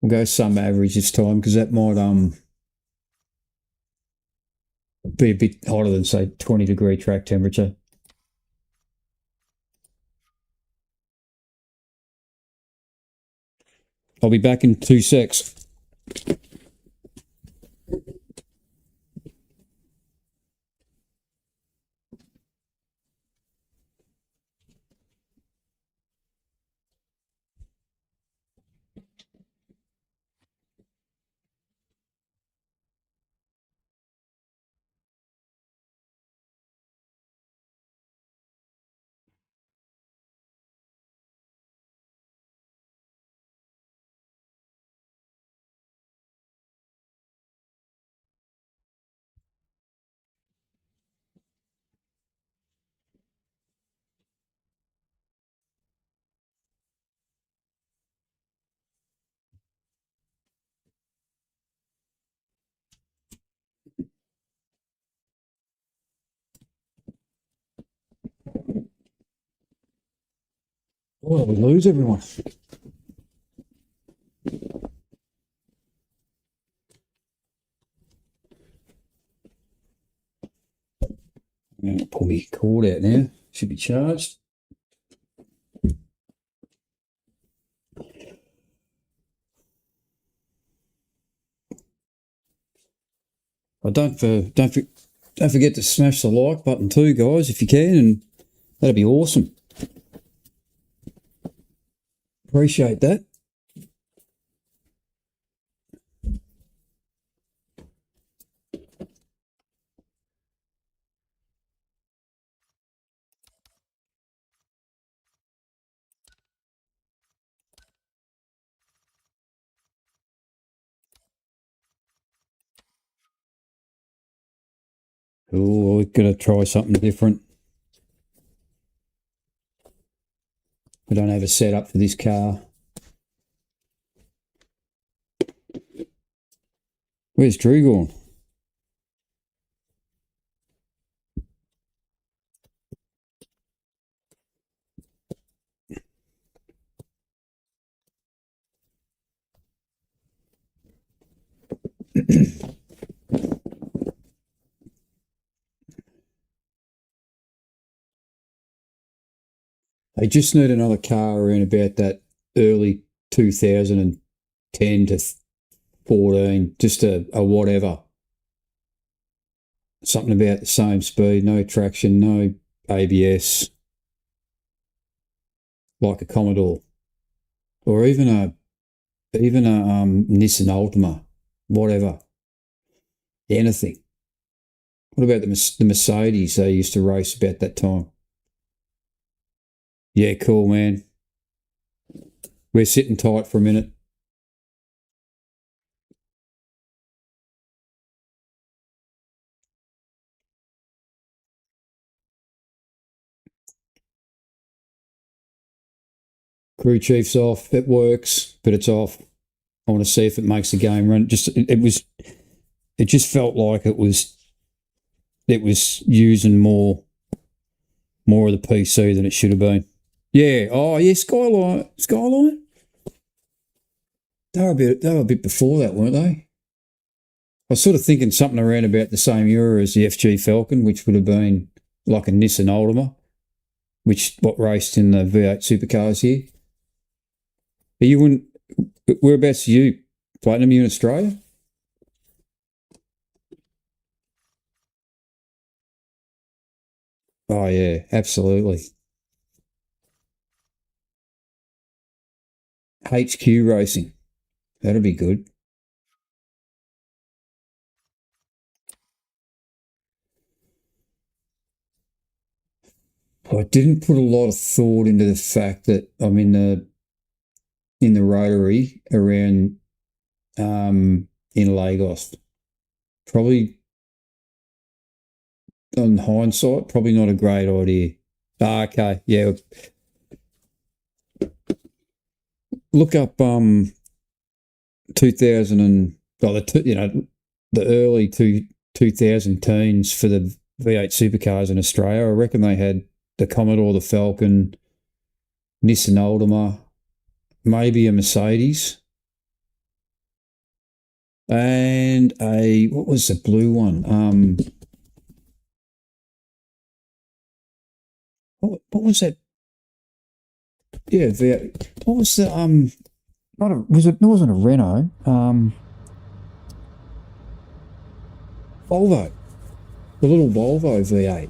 We'll go some average this time because that might be a bit hotter than, say, 20-degree track temperature. I'll be back in 2 secs. Oh, we lose everyone. I'm going to pull my cord out now. Should be charged. Well, don't forget to smash the like button too, guys, if you can, and that'd be awesome. Appreciate that. Oh, we're going to try something different. We don't have a setup for this car. Where's Drew gone? They just need another car around about that early 2010 to 14, just a whatever. Something about the same speed, no traction, no ABS, like a Commodore, or even a Nissan Altima, whatever, anything. What about the Mercedes they used to race about that time? Yeah, cool, man. We're sitting tight for a minute. Crew chief's off. It works, but it's off. I want to see if it makes the game run. It just felt like it was using more of the PC than it should have been. Yeah. Oh, yeah. Skyline. They were a bit before that, weren't they? I was sort of thinking something around about the same era as the FG Falcon, which would have been like a Nissan Altima, what raced in the V8 supercars here. Whereabouts are you? Platinum, you in Australia? Oh yeah, absolutely. HQ Racing. That'll be good. I didn't put a lot of thought into the fact that I'm in the rotary around in Lagos. Probably, on hindsight, probably not a great idea. Okay, yeah. Look up 2000 and the early 2000 teens for the V8 supercars in Australia. I reckon they had the Commodore, the Falcon, Nissan Altima, maybe a Mercedes, and what was the blue one? What was that? Yeah, V8. What was the it wasn't a Renault. Volvo. The little Volvo V8.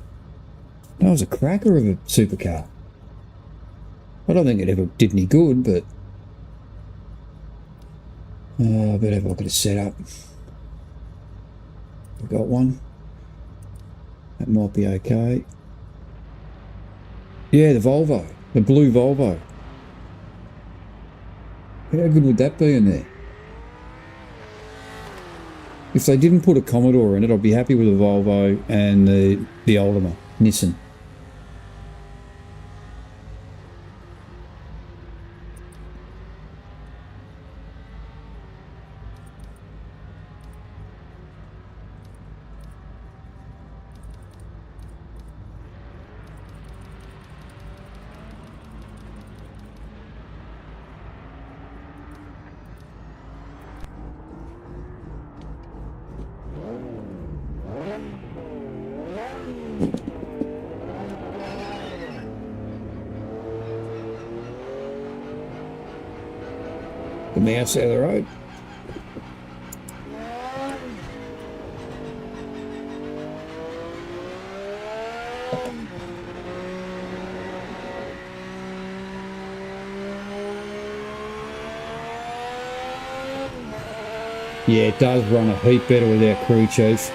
That was a cracker of a supercar. I don't think it ever did any good, but I better have a look at a setup. I've got one. That might be okay. Yeah, the Volvo. The blue Volvo. How good would that be in there? If they didn't put a Commodore in it, I'd be happy with the Volvo and the Altima, Nissan. mouse out of the road. Yeah, it does run a heap better with our crew chief.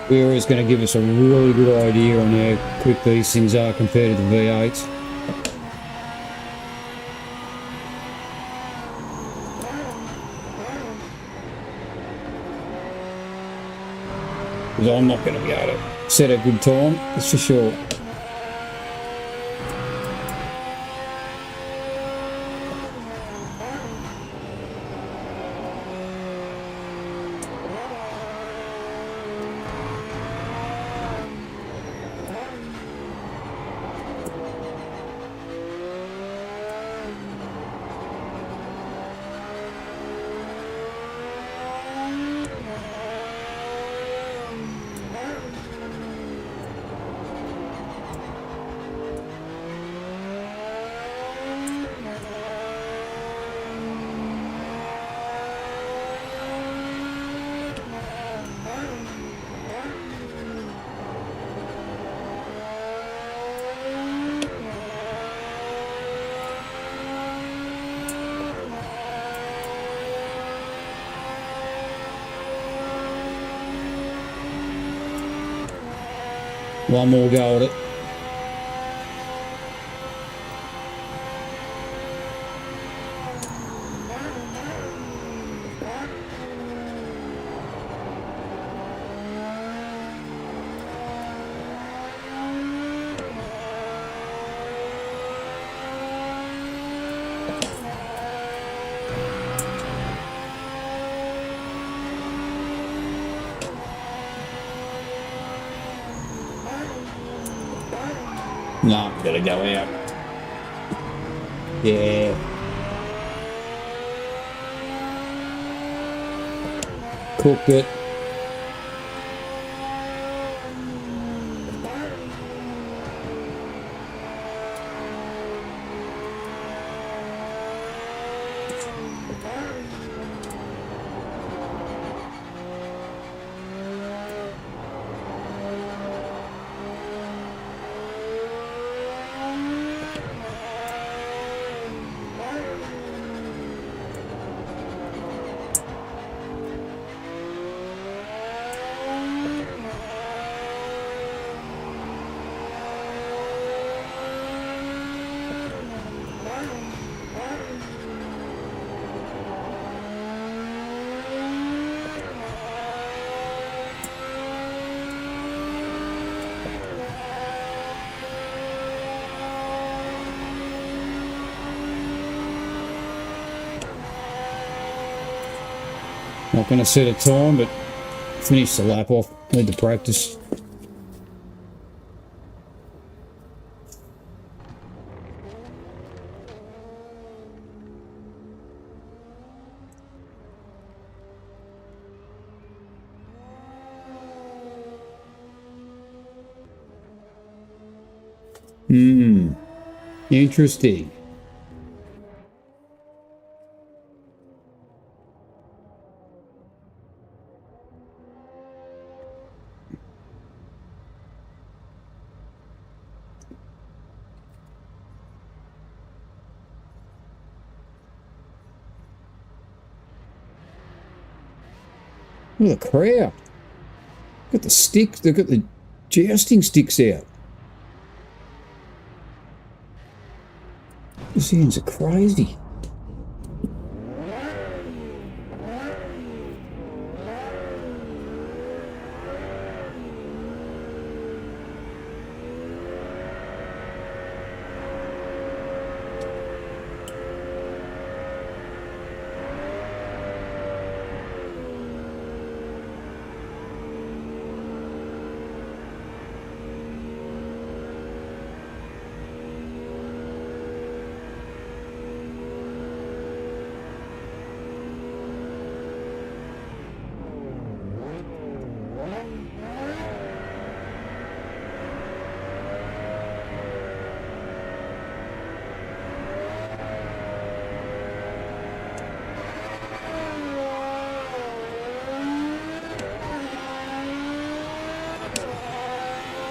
Viewer is going to give us a really good idea on how quick these things are compared to the V8s. Because I'm not going to be able to set a good time, that's for sure. One more go at it. No, gotta go out. Yeah. Cooked it. Not going to set a time, but finish the lap off. Need to practice. Interesting. Look at the crowd. Got the sticks, they've got the jousting sticks out. These hands are crazy.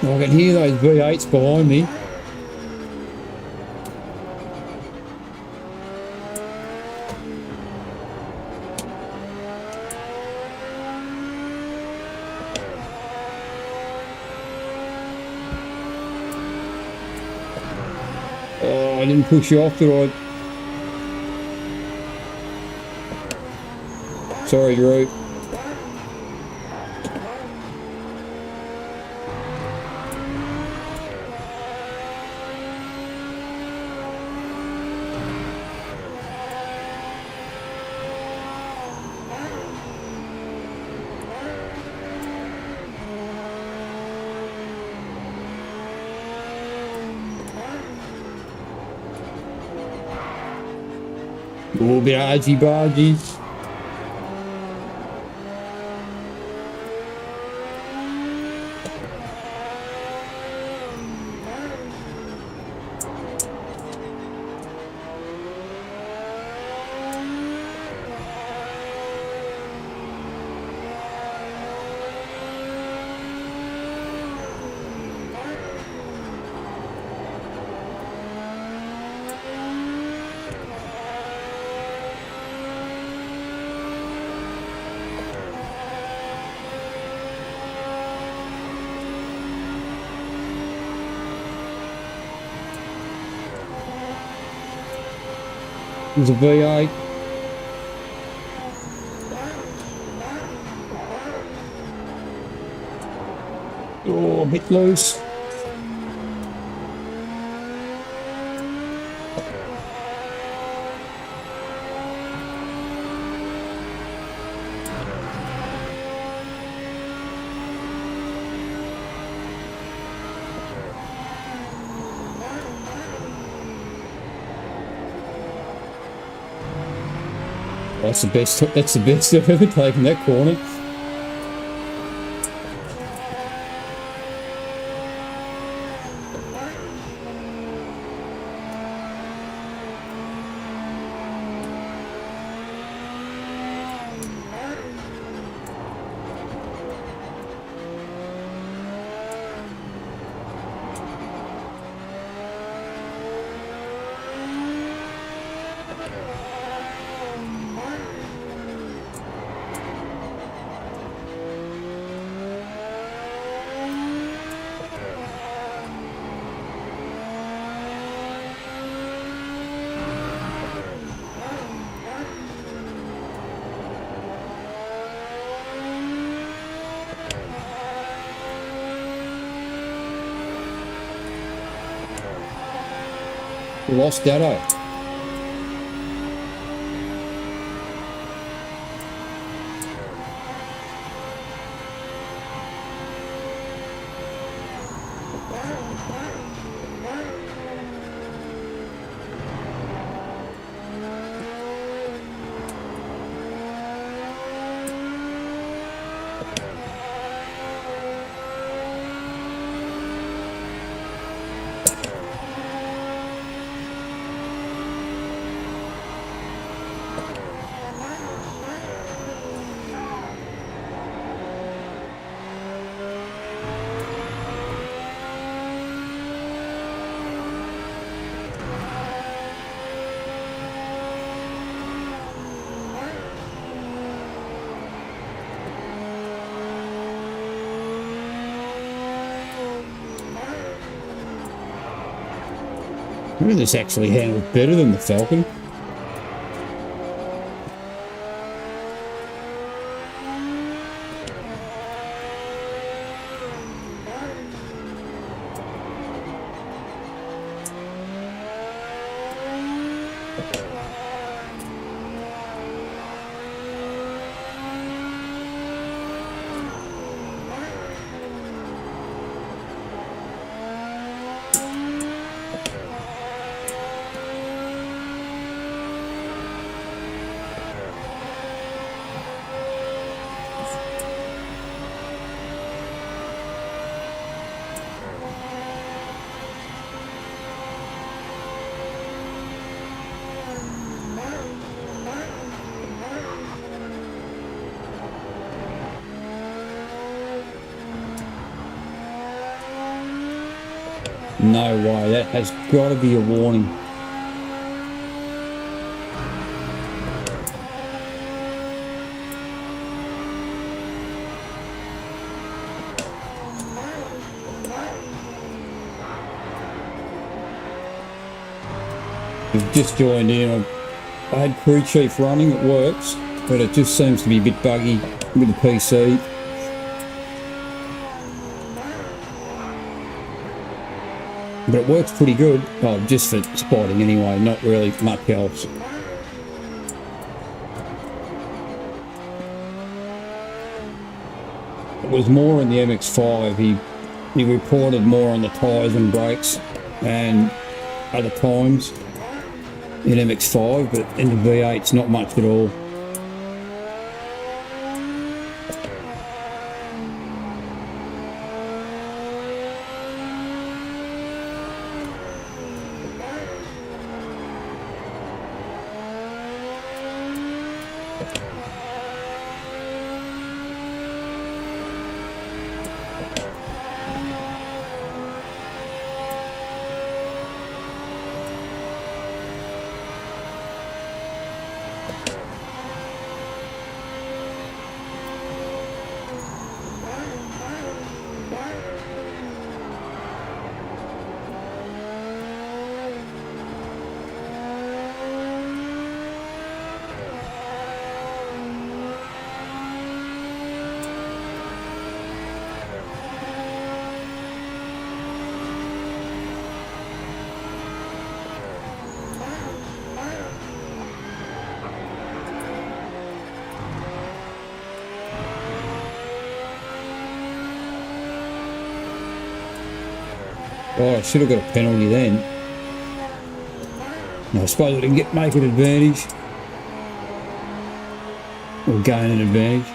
I can hear those V8s behind me. Oh, I didn't push you off, did I? Sorry, Drew. Oh, a bit argy-bargy. There's a V8. Oh, a bit loose. That's the best I've ever taken that corner. We lost Dado. I think this actually handled better than the Falcon. No way, that has got to be a warning. We've just joined in. I had Crew Chief running, it works, but it just seems to be a bit buggy with the PC. But it works pretty good. Oh, just for spotting anyway, not really much else. It was more in the MX-5. He reported more on the tyres and brakes and other times in MX-5, but in the V8's not much at all. Oh, I should have got a penalty then. No, I suppose I didn't make an advantage. Or gain an advantage.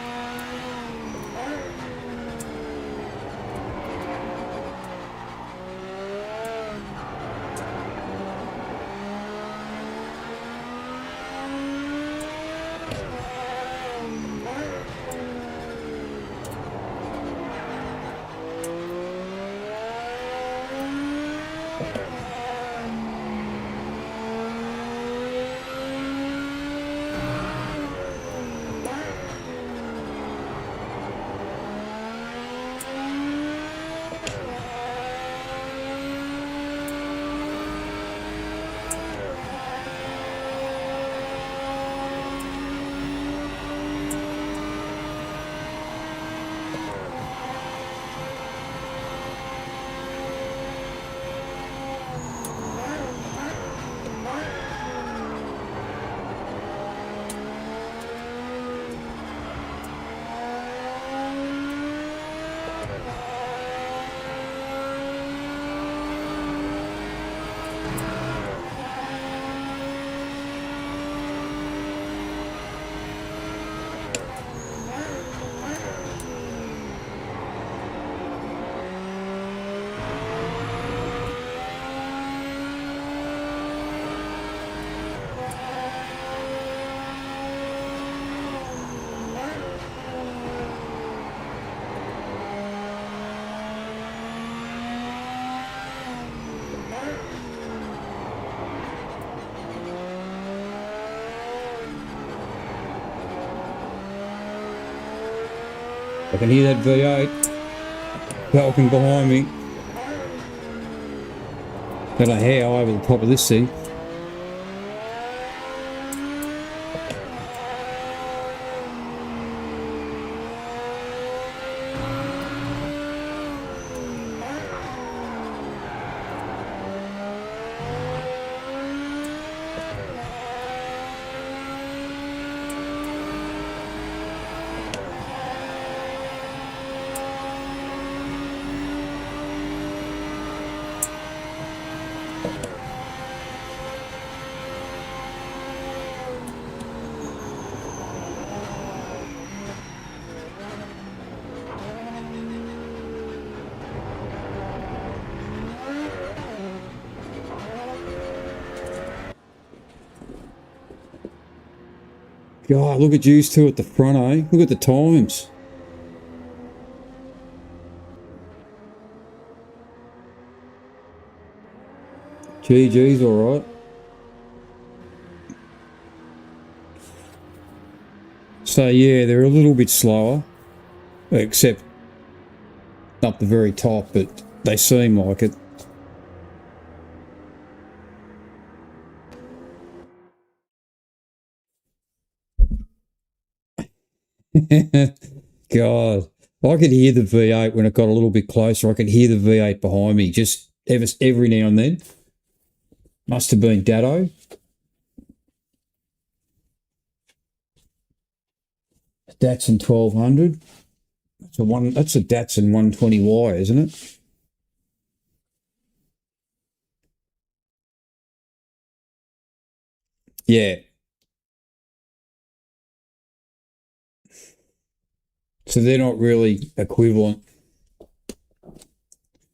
I can hear that V8 Falcon behind me. Don't know how over the top of this thing. God, look at you two at the front, eh? Look at the times. GG's alright. So yeah, they're a little bit slower, except up the very top, but they seem like it. God, I could hear the V8 when it got a little bit closer. I could hear the V8 behind me, just every now and then. Must have been Datto. Datsun 1200. That's a Datsun 120Y, isn't it? Yeah. So they're not really equivalent.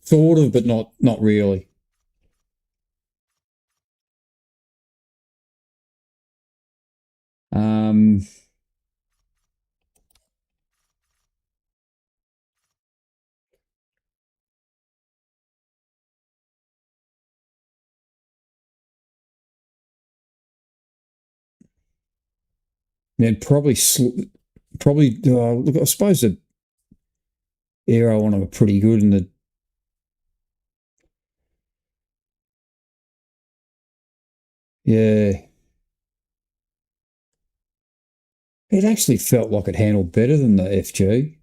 Sort of, but not really. Um, then look, I suppose the aero on them are pretty good, and yeah, it actually felt like it handled better than the FG.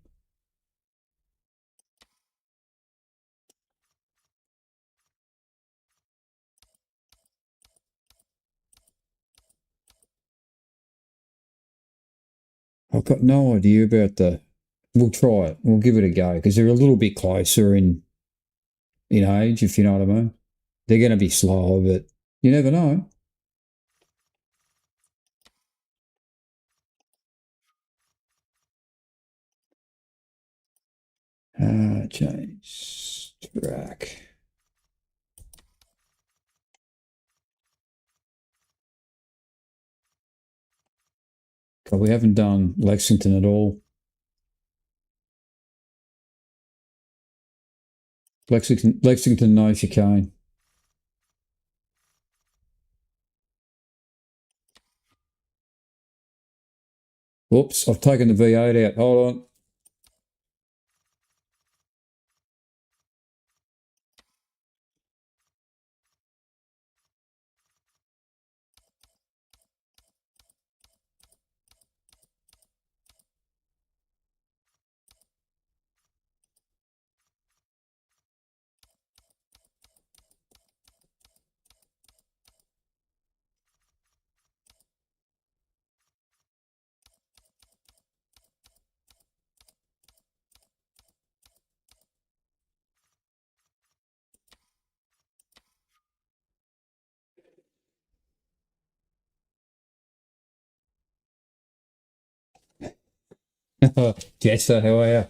I've got no idea about the. We'll try it. We'll give it a go because they're a little bit closer in age, if you know what I mean. They're going to be slower, but you never know. Change track. God, we haven't done Lexington at all. Lexington, no chicane. Whoops, I've taken the V8 out. Hold on. Jessa, how are you?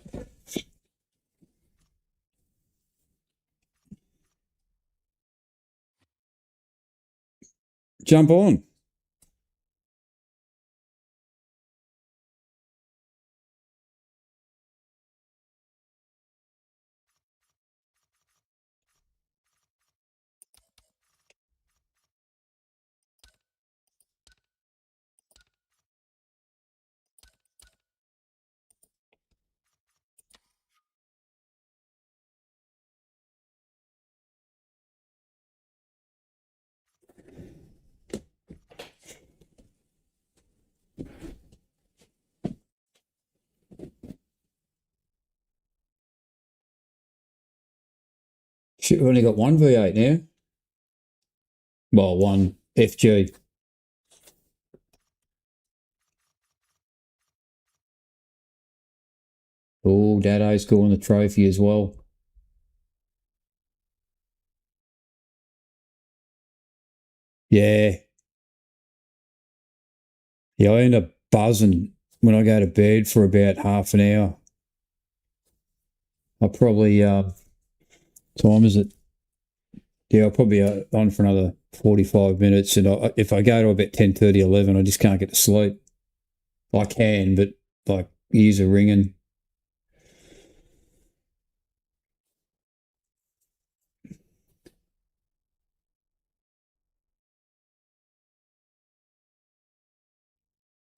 Jump on. Shit, we've only got one V8 now. Well, one FG. Oh, Daddo's got the trophy as well. Yeah. Yeah, I end up buzzing when I go to bed for about half an hour. I probably, time is it? Yeah, I'll probably on for another 45 minutes. And if I go to about 10:30, 11, I just can't get to sleep. I can, but like ears are ringing.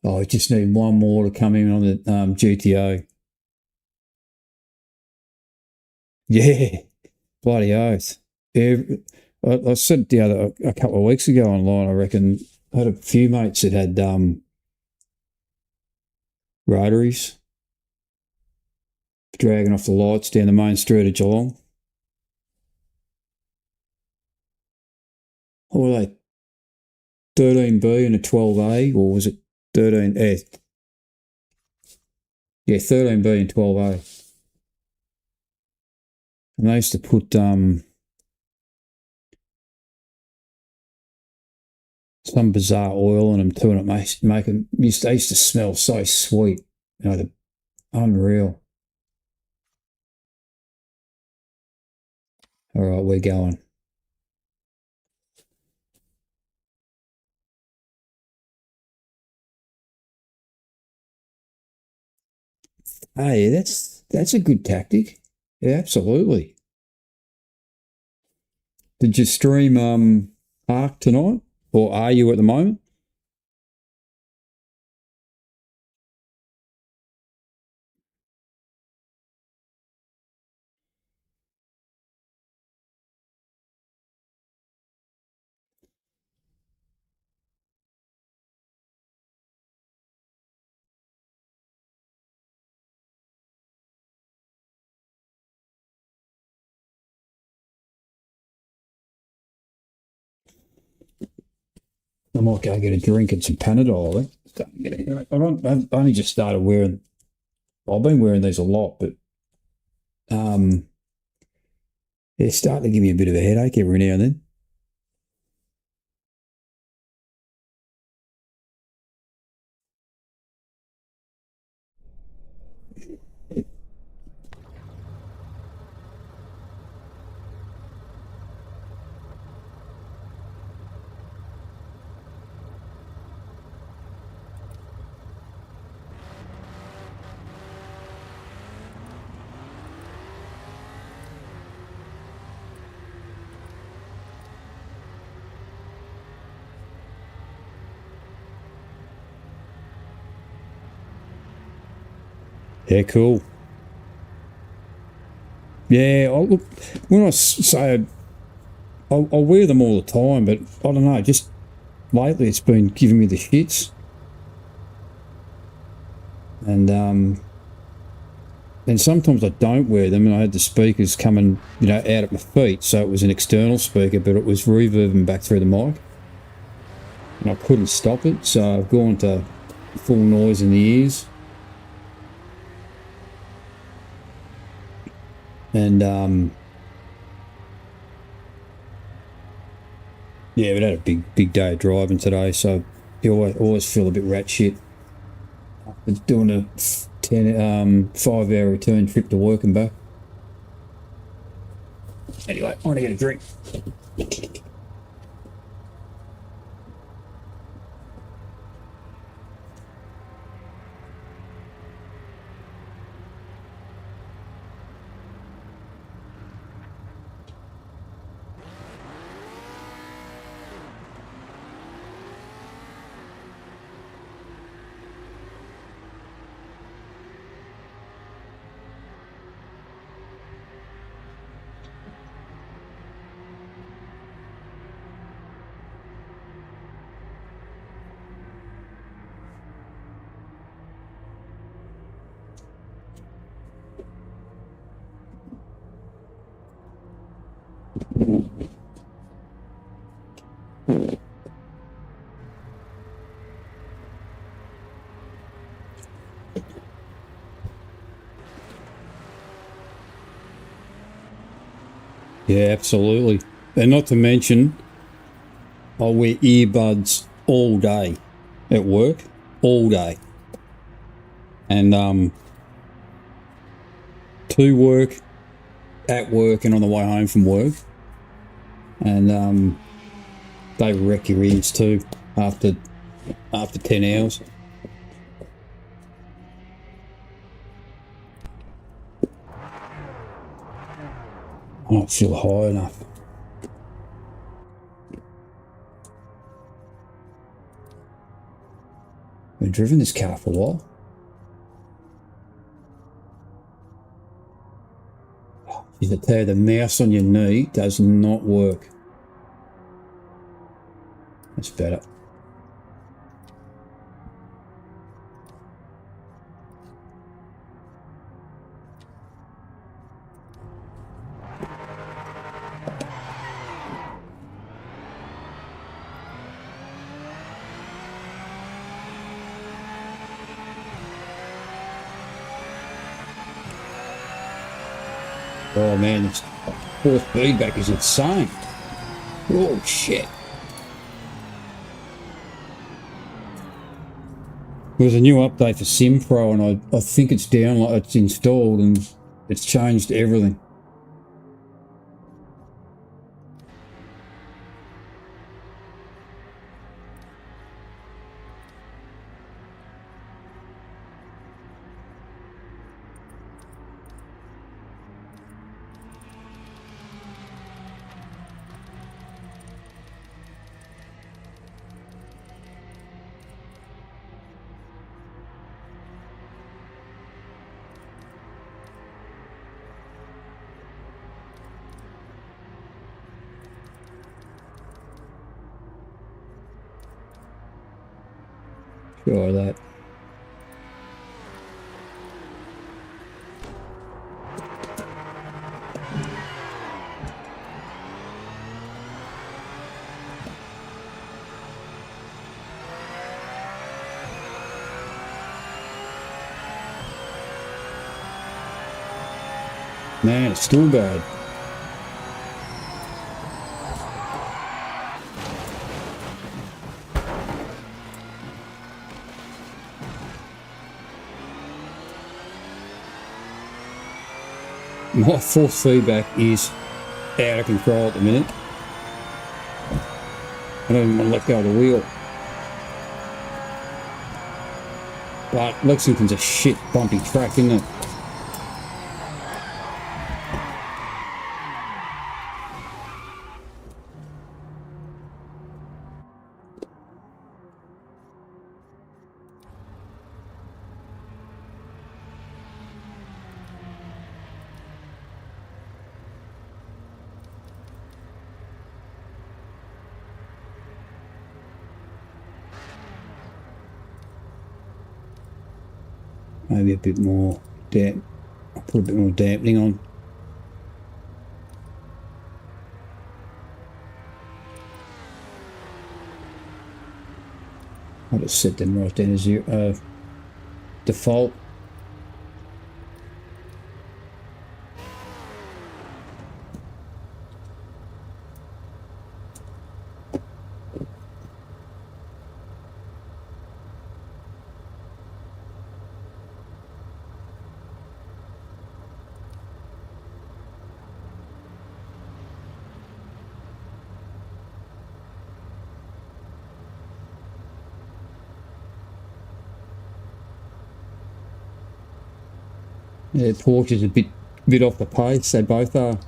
Oh, I just need one more to come in on the GTO. Yeah, bloody oath. Yeah, I said a couple of weeks ago online, I reckon I had a few mates that had rotaries dragging off the lights down the main street of Geelong. What were they? 13B and a 12A, or was it 13? Yeah, 13B and 12A. And they used to put some bizarre oil in them too, and it make them. They used to smell so sweet, unreal. All right, we're going. Hey, that's a good tactic. Yeah, absolutely. Did you stream Arc tonight, or are you at the moment? I might go get a drink and some Panadol. I've only just started wearing. I've been wearing these a lot, but they're starting to give me a bit of a headache every now and then. Yeah, cool. Yeah, look, when I say I'll wear them all the time, but I don't know, just lately it's been giving me the shits. And sometimes I don't wear them, and I had the speakers coming, out at my feet, so it was an external speaker, but it was reverbing back through the mic, and I couldn't stop it, so I've gone to full noise in the ears. And yeah, we had a big day of driving today, so you always feel a bit rat shit after doing a 5-hour return trip to work and back. Anyway, I want to get a drink. Yeah, absolutely. And not to mention, I wear earbuds all day at work, all day. And to work, at work, and on the way home from work. And they wreck your ears too after 10 hours. I don't feel high enough. I've driven this car for a while. I tell you, the mouse on your knee does not work. That's better. Oh man, this force feedback is insane. Oh shit. There's a new update for Sim Pro, and I think it's it's installed and it's changed everything. Sure that. Man, it's still bad. My force feedback is out of control at the minute. I don't even want to let go of the wheel. But Lexington's a shit bumpy track, isn't it? Maybe a bit more I'll put a bit more dampening on. I'll just set them right down to zero, default. Yeah, Porsche is a bit off the pace, they both are.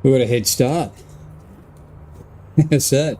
We got a head start. How's that?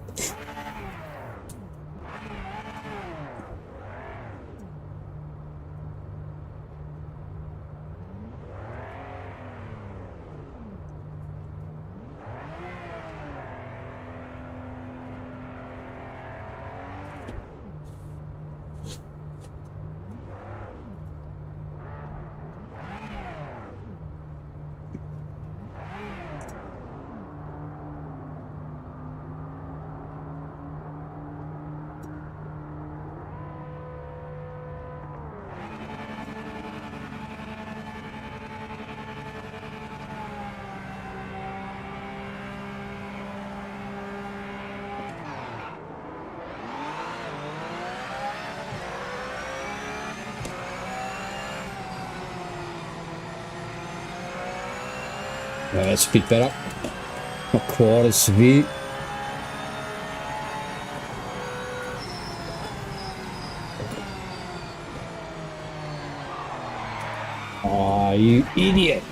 That's a bit better. Not quite as severe. Oh, you idiot.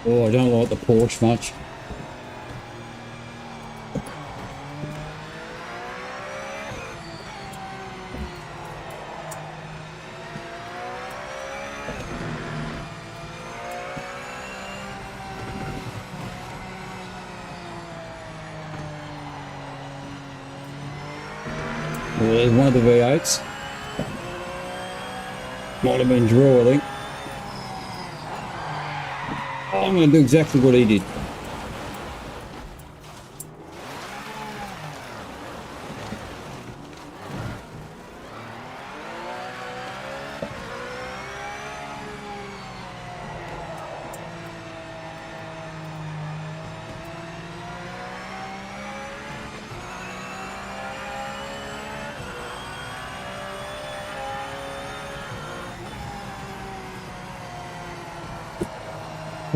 Oh, I don't like the Porsche much. Well, there's one of the V8s. Might have been draw, I think. I'm going to do exactly what he did.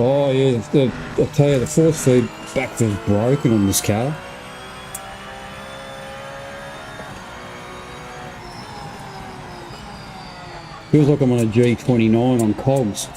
Oh yeah, I tell you, the force feedback was broken on this car. Feels like I'm on a G29 on cogs.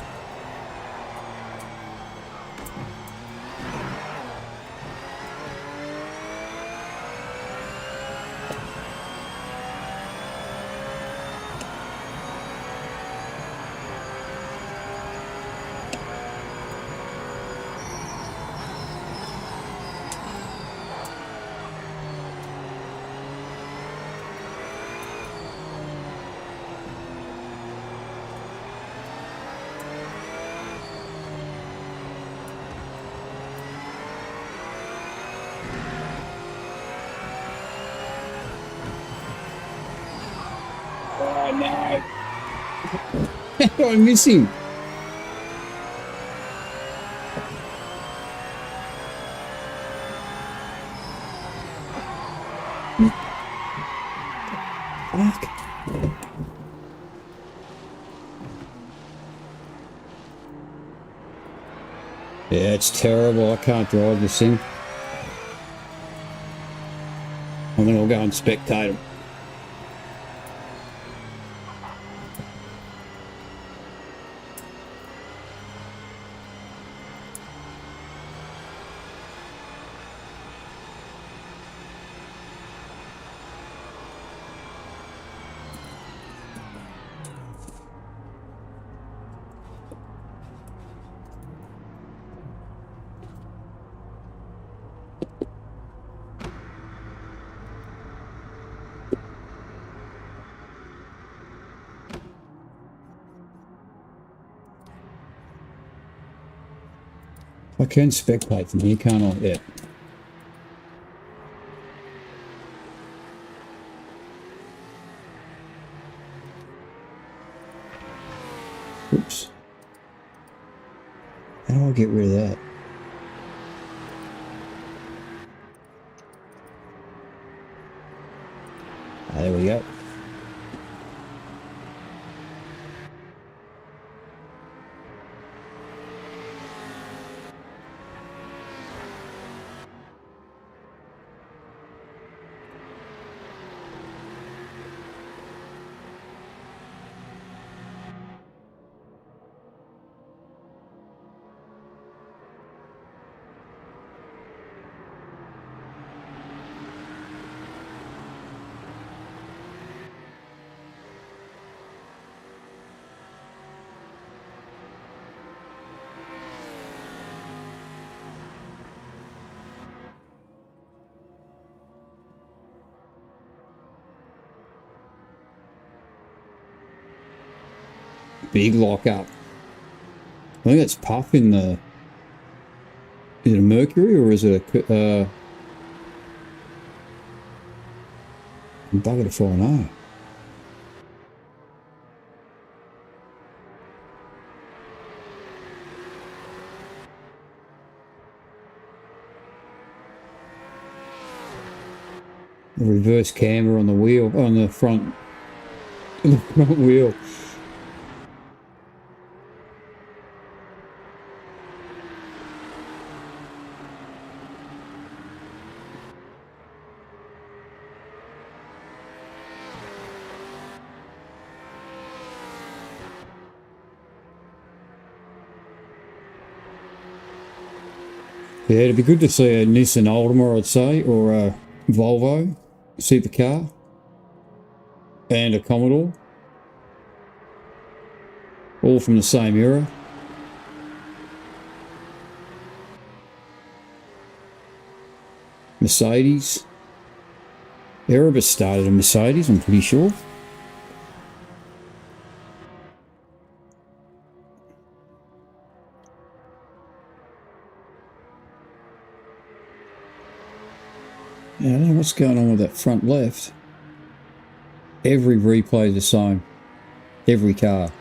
Oh no! How did I miss him? Fuck. Yeah, it's terrible. I can't drive this thing. I think I'll go and spectate him. I can spectate from here, can't I? Yeah. Oops. How do I get rid of that? Ah, there we go. Big lock up. I think it's puff in the... Is it a Mercury or is it a... Bugger if I know. The reverse camber on the wheel, on the front wheel. Yeah, it'd be good to see a Nissan Altima, I'd say, or a Volvo supercar and a Commodore, all from the same era. Mercedes. Erebus started a Mercedes, I'm pretty sure. Yeah, I don't know what's going on with that front left. Every replay is the same. Every car.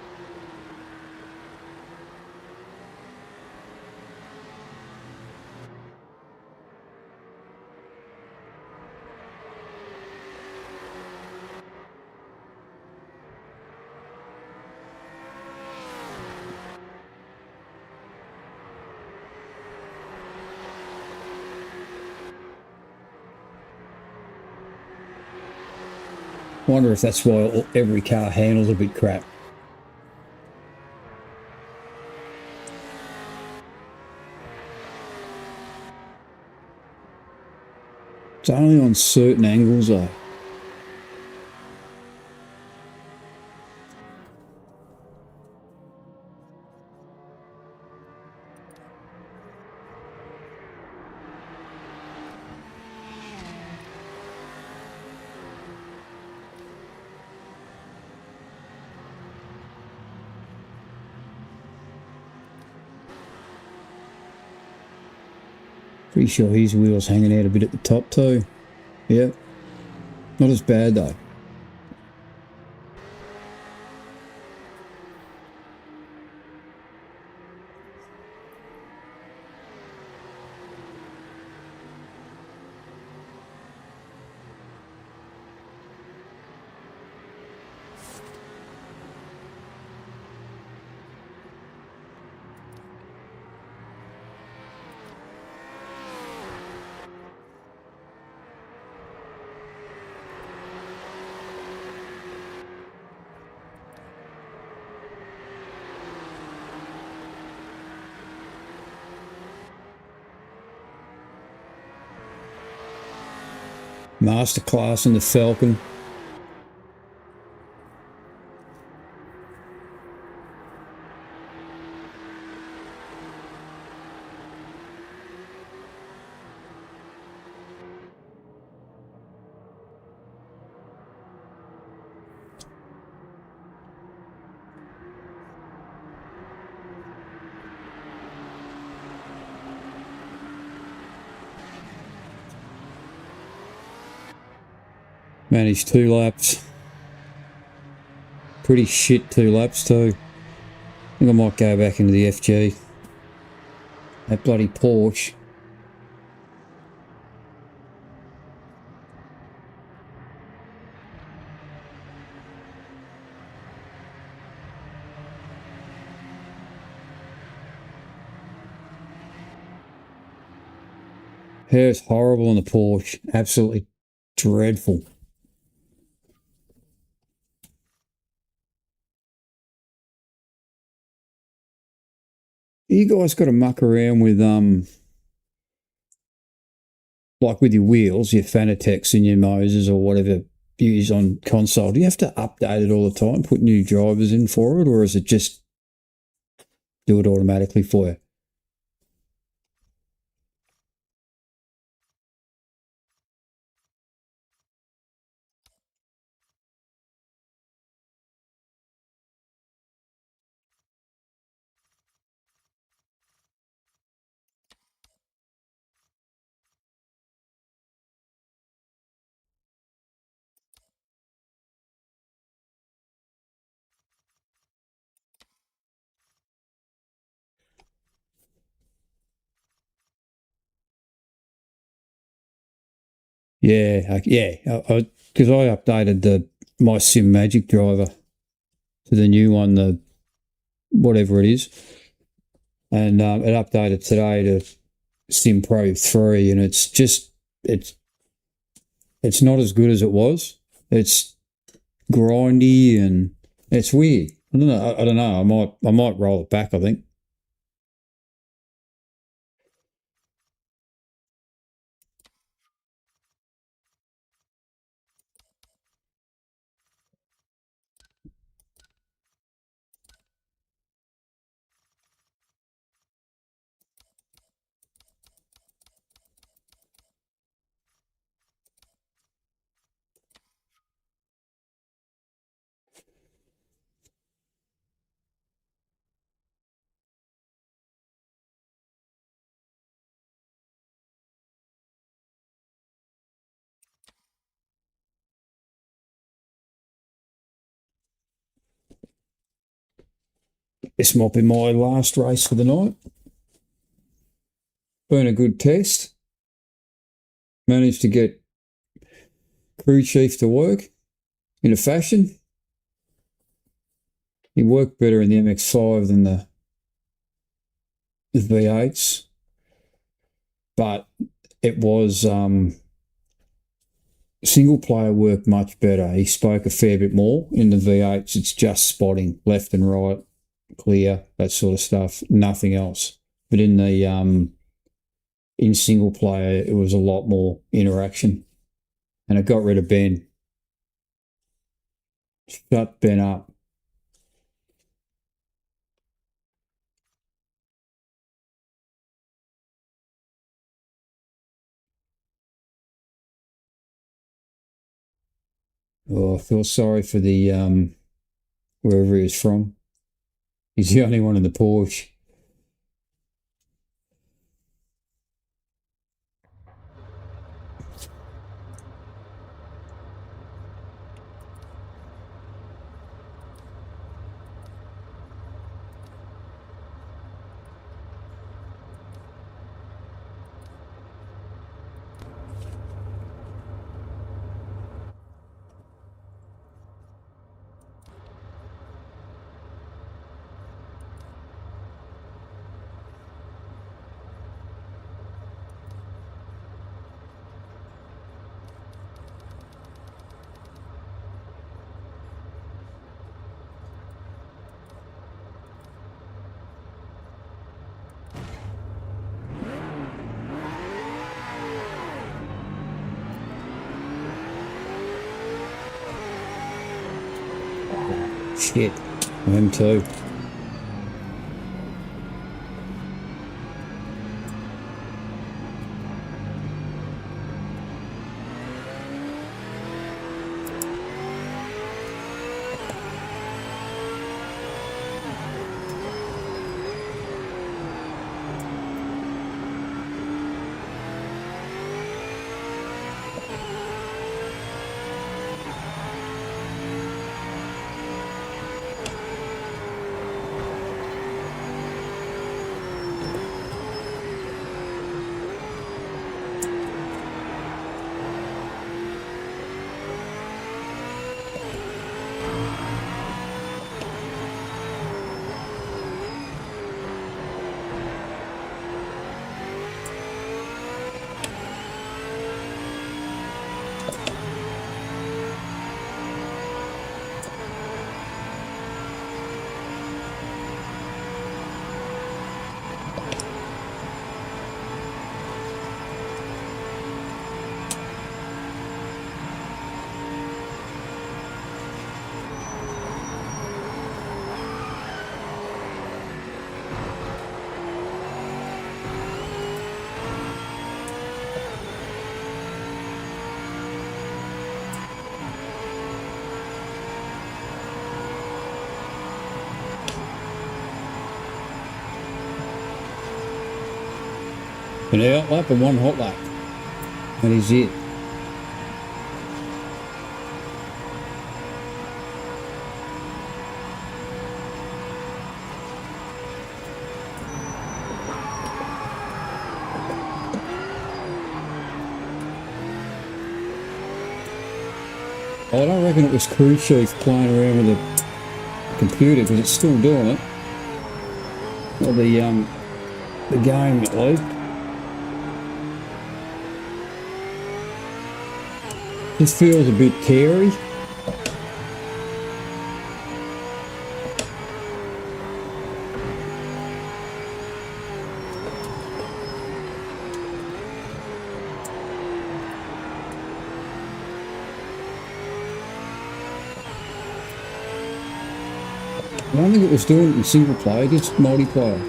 Wonder if that's why every car handles a bit crap. It's only on certain angles though. Pretty sure his wheel's hanging out a bit at the top too. Yep. Not as bad though. Masterclass in the Falcon. Managed 2 laps. Pretty shit 2 laps too. I think I might go back into the FG. That bloody Porsche. Hair's horrible on the Porsche. Absolutely dreadful. You guys got to muck around with like with your wheels, your Fanatec's and your Moses or whatever you use on console. Do you have to update it all the time, put new drivers in for it, or is it just do it automatically for you? Yeah, because I updated my Simagic driver to the new one, the whatever it is, and it updated today to Sim Pro 3, and it's not as good as it was. It's grindy and it's weird. I don't know. I might roll it back, I think. This might be my last race for the night. Been a good test. Managed to get crew chief to work in a fashion. He worked better in the MX-5 than the V8s, but it was single player worked much better. He spoke a fair bit more. In the V8s, it's just spotting left and right, clear, that sort of stuff, nothing else. But in the in single player, it was a lot more interaction, and it got rid of Ben. Shut Ben up. Oh, I feel sorry for the wherever he's from. He's the only one in the Porsche. Shit, I am too. An out lap and one hot lap. That is it. I don't reckon it was crew chief playing around with the computer because it's still doing it. Or the game at least. This feels a bit teary. I don't think it was doing it in single player, just multiplayer.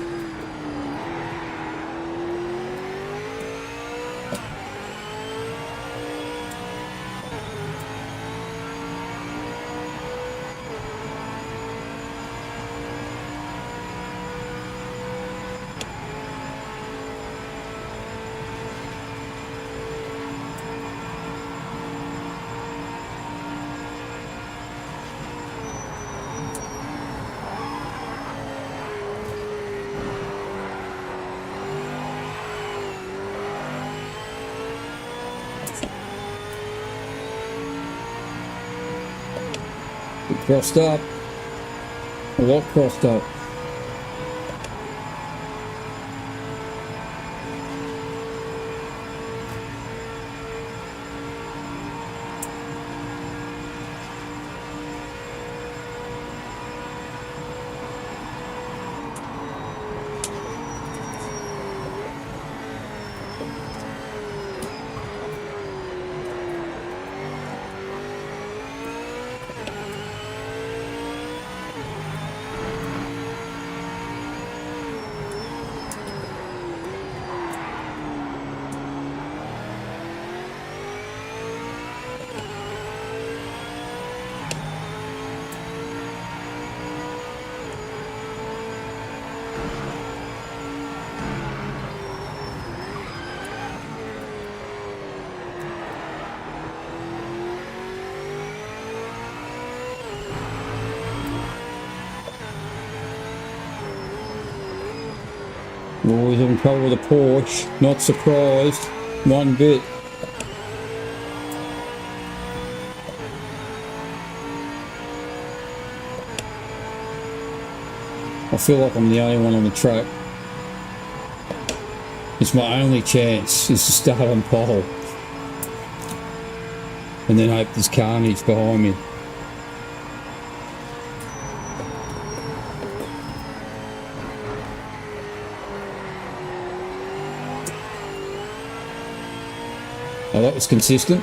Crossed up. A lot crossed up. Always in trouble with a Porsche, not surprised, one bit. I feel like I'm the only one on the track. It's my only chance, is to start on pole. And then hope there's carnage behind me. Oh, that was consistent.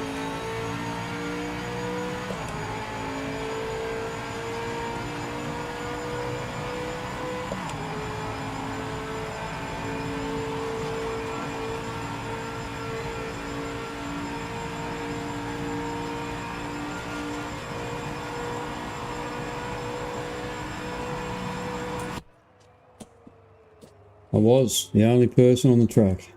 I was the only person on the track.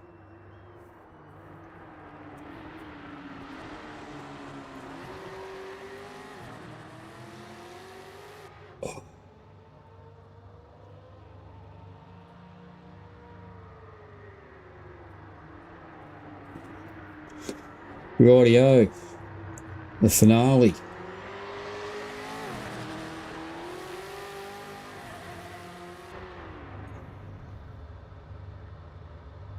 Rightio, the finale.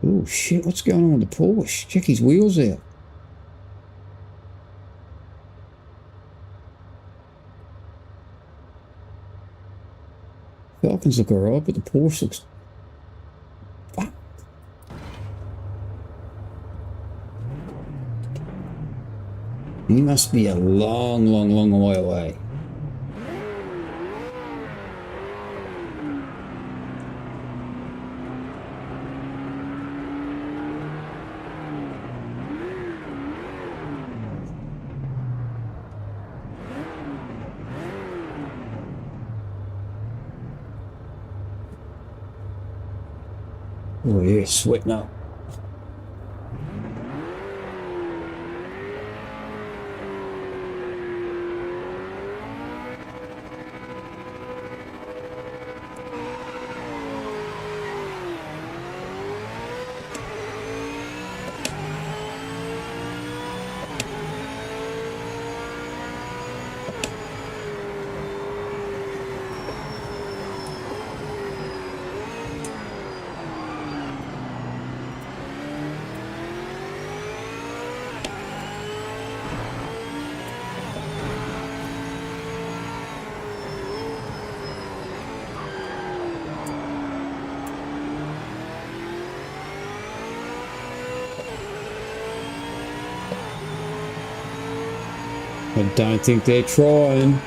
Oh shit, what's going on with the Porsche? Check his wheels out. Falcons look alright, but the Porsche looks... Fuck. He must be a long, long, long way away. Oh yeah, sweating up. I don't think they're trying.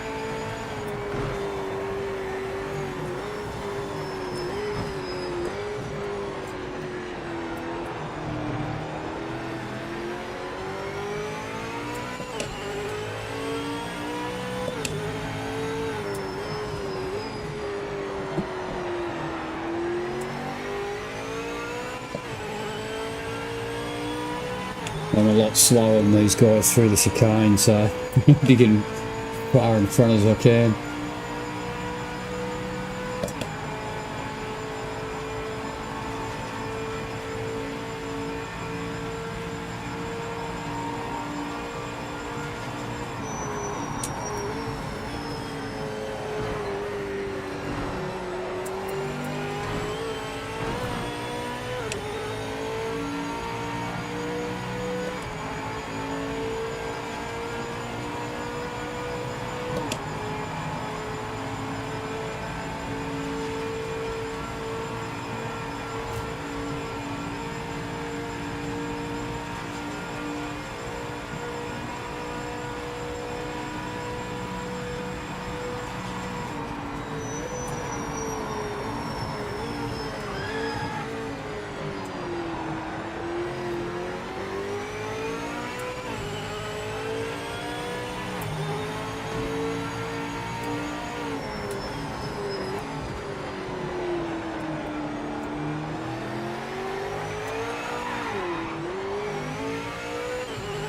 I'm a lot slower than these guys through the chicane, so I'm getting far in front as I can.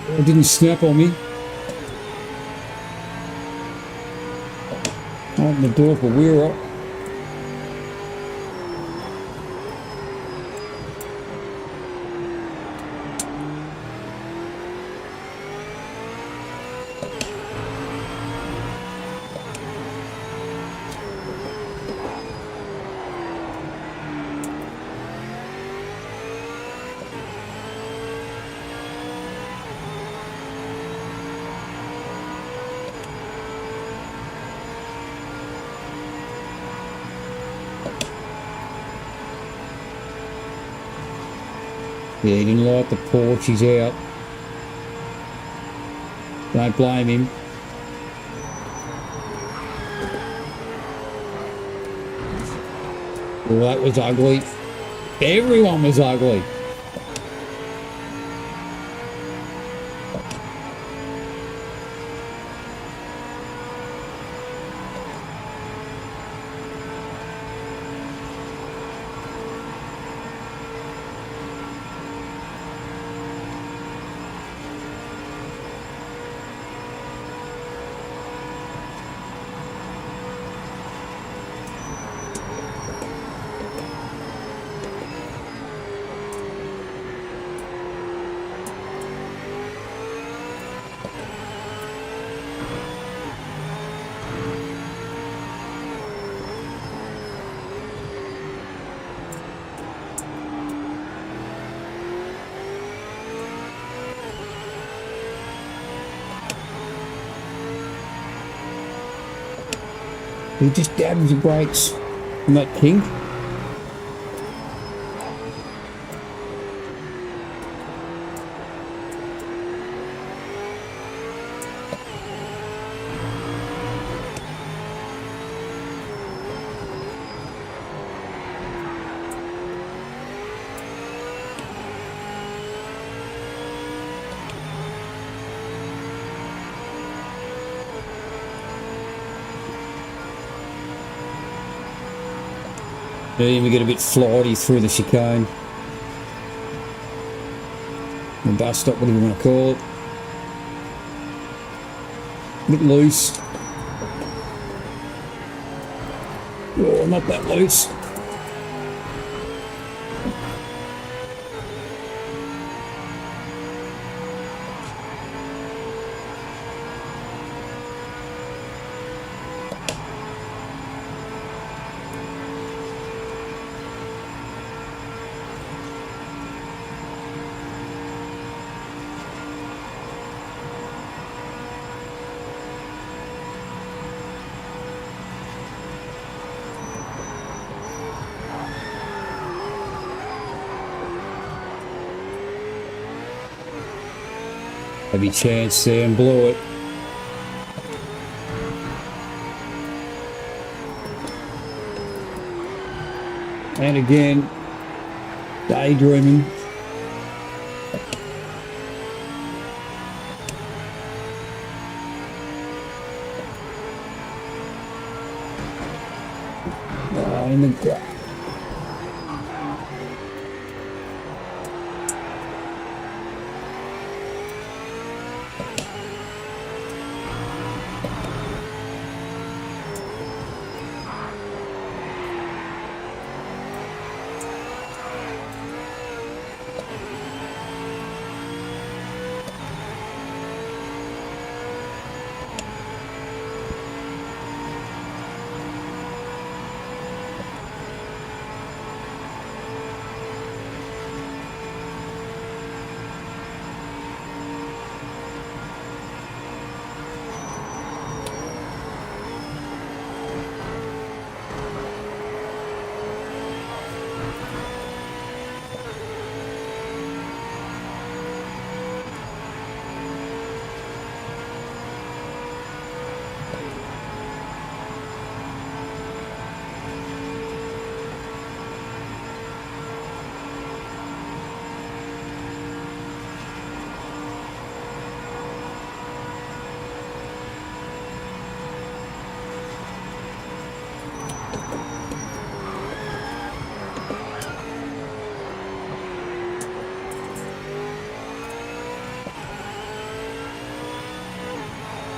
It didn't snap on me. Open the door for we're up. Yeah, he didn't like the porch, he's out. Don't blame him. Well, that was ugly. Everyone was ugly. He just dabs the brakes on that kink. Yeah, we get a bit flighty through the chicane. The bus stop, whatever you want to call it. A bit loose. Oh, not that loose. Heavy chance there and blew it. And again, daydreaming. In the ground.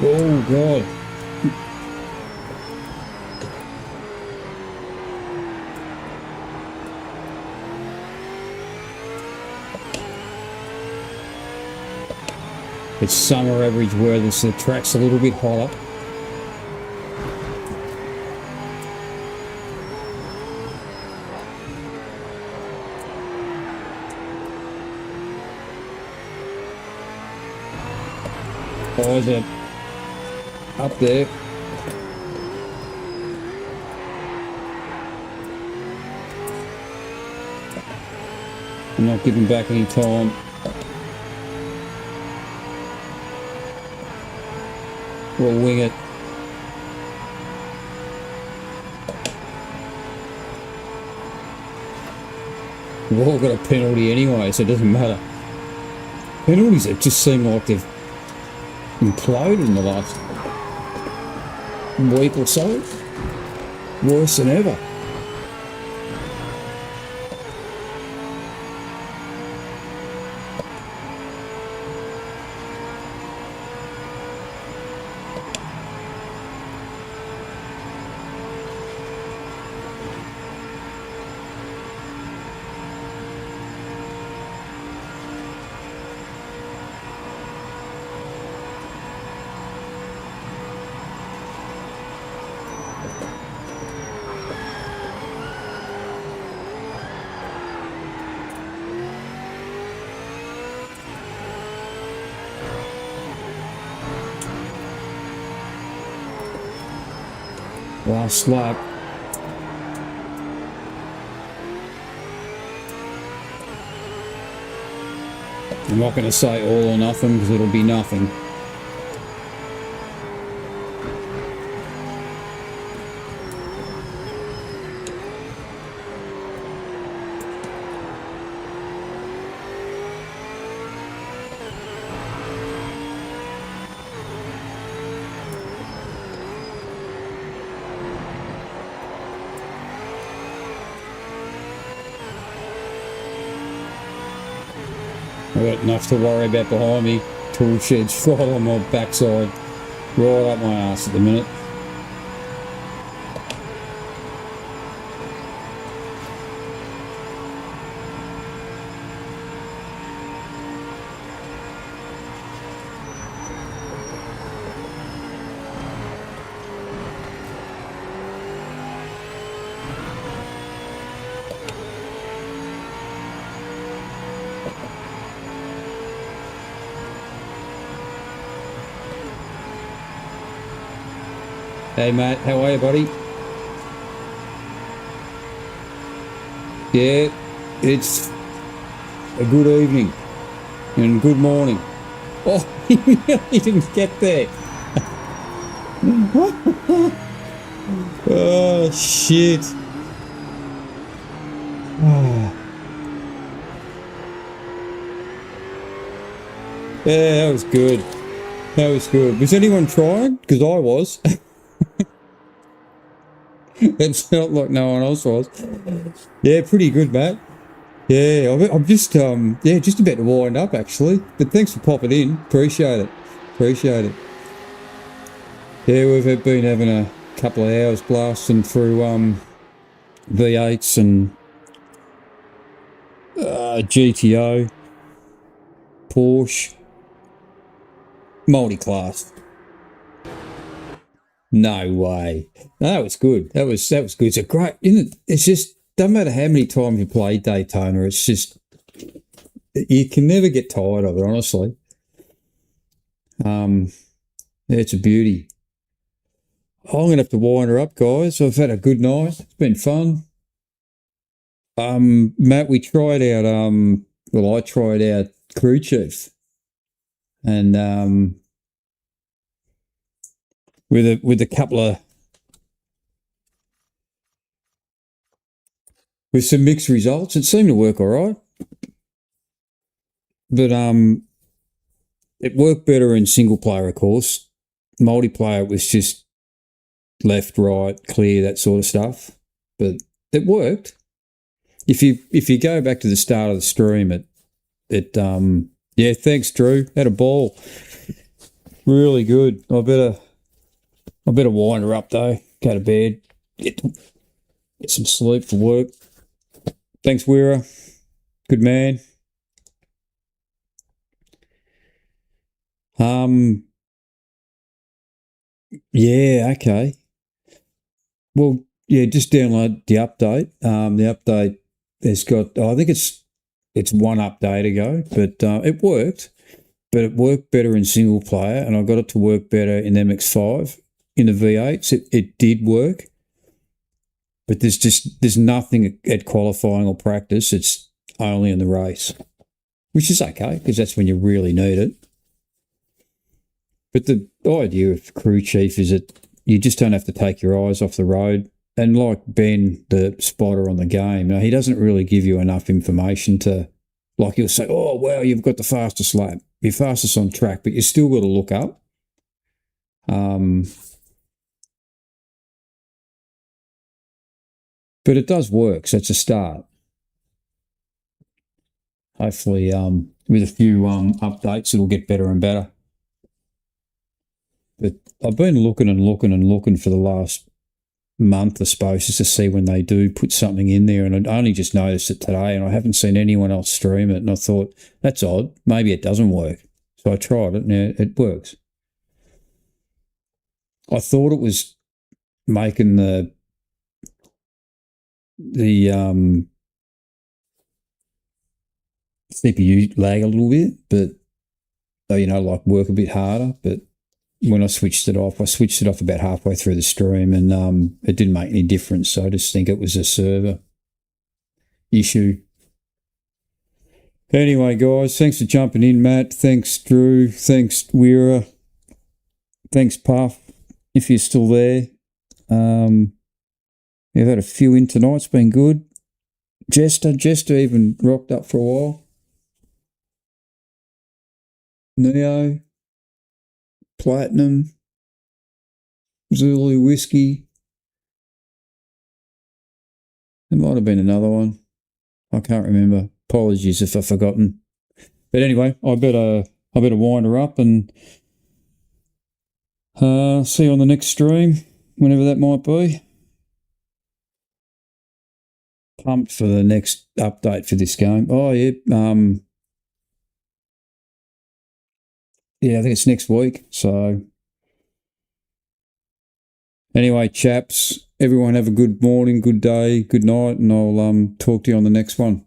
Oh God. It's summer average weather, so the track's a little bit hotter. Oh, is it up there? I'm not giving back any time. We'll wing it. We've all got a penalty anyway, so it doesn't matter. Penalties that just seem like they've imploded in the last week or so. Worse than ever. Last lap. I'm not going to say all or nothing because it'll be nothing. I've got enough to worry about behind me. Tool shed's right on my backside, right up my ass at the minute. Hey mate, how are you, buddy? Yeah, it's a good evening and good morning. Oh, he nearly didn't get there. Oh shit. Yeah, that was good. That was good. Was anyone trying? Because I was. It felt like no one else was. Yeah, pretty good, Matt. Yeah, I'm just just about to wind up actually. But thanks for popping in. Appreciate it. Appreciate it. Yeah, we've been having a couple of hours blasting through V8s and GTO, Porsche, multi-class. No way. No, that was good. That was good. It's a great, isn't it? It's just, doesn't matter how many times you play Daytona, it's just, you can never get tired of it, honestly. It's a beauty. I'm going to have to wind her up, guys. I've had a good night. It's been fun. Matt, we tried out, I tried out Crew Chief. And with a couple of, with some mixed results, it seemed to work all right. But it worked better in single player, of course. Multiplayer was just left, right, clear, that sort of stuff. But it worked. If you go back to the start of the stream, yeah, thanks, Drew. Had a ball. Really good. I better wind her up though. Go to bed. Get some sleep for work. Thanks, Weira. Good man. Yeah, okay. Well, yeah, just download the update. The update has got, I think it's one update ago, but it worked. But it worked better in single player, and I got it to work better in MX5. In the V8s, it did work. But there's nothing at qualifying or practice. It's only in the race, which is okay because that's when you really need it. But the idea of Crew Chief is that you just don't have to take your eyes off the road. And like Ben, the spotter on the game, he doesn't really give you enough information to, like he'll say, oh, wow, you've got the fastest lap. You're fastest on track, but you still got to look up. But it does work, so it's a start. Hopefully, with a few updates, it'll get better and better. But I've been looking for the last month, I suppose, just to see when they do put something in there. And I only just noticed it today, and I haven't seen anyone else stream it. And I thought, that's odd. Maybe it doesn't work. So I tried it, and it works. I thought it was making the CPU lag a little bit, but like work a bit harder. But when I switched it off about halfway through the stream, and it didn't make any difference. So I just think it was a server issue. Anyway, guys, thanks for jumping in, Matt. Thanks, Drew. Thanks, Weira. Thanks, Puff, if you're still there. We've had a few in tonight. It's been good. Jester even rocked up for a while. Neo, Platinum, Zulu Whiskey. There might have been another one. I can't remember. Apologies if I've forgotten. But anyway, I better wind her up and see you on the next stream, whenever that might be. Pumped for the next update for this game. Oh yeah, I think it's next week. So anyway, chaps, everyone have a good morning, good day, good night, and I'll talk to you on the next one.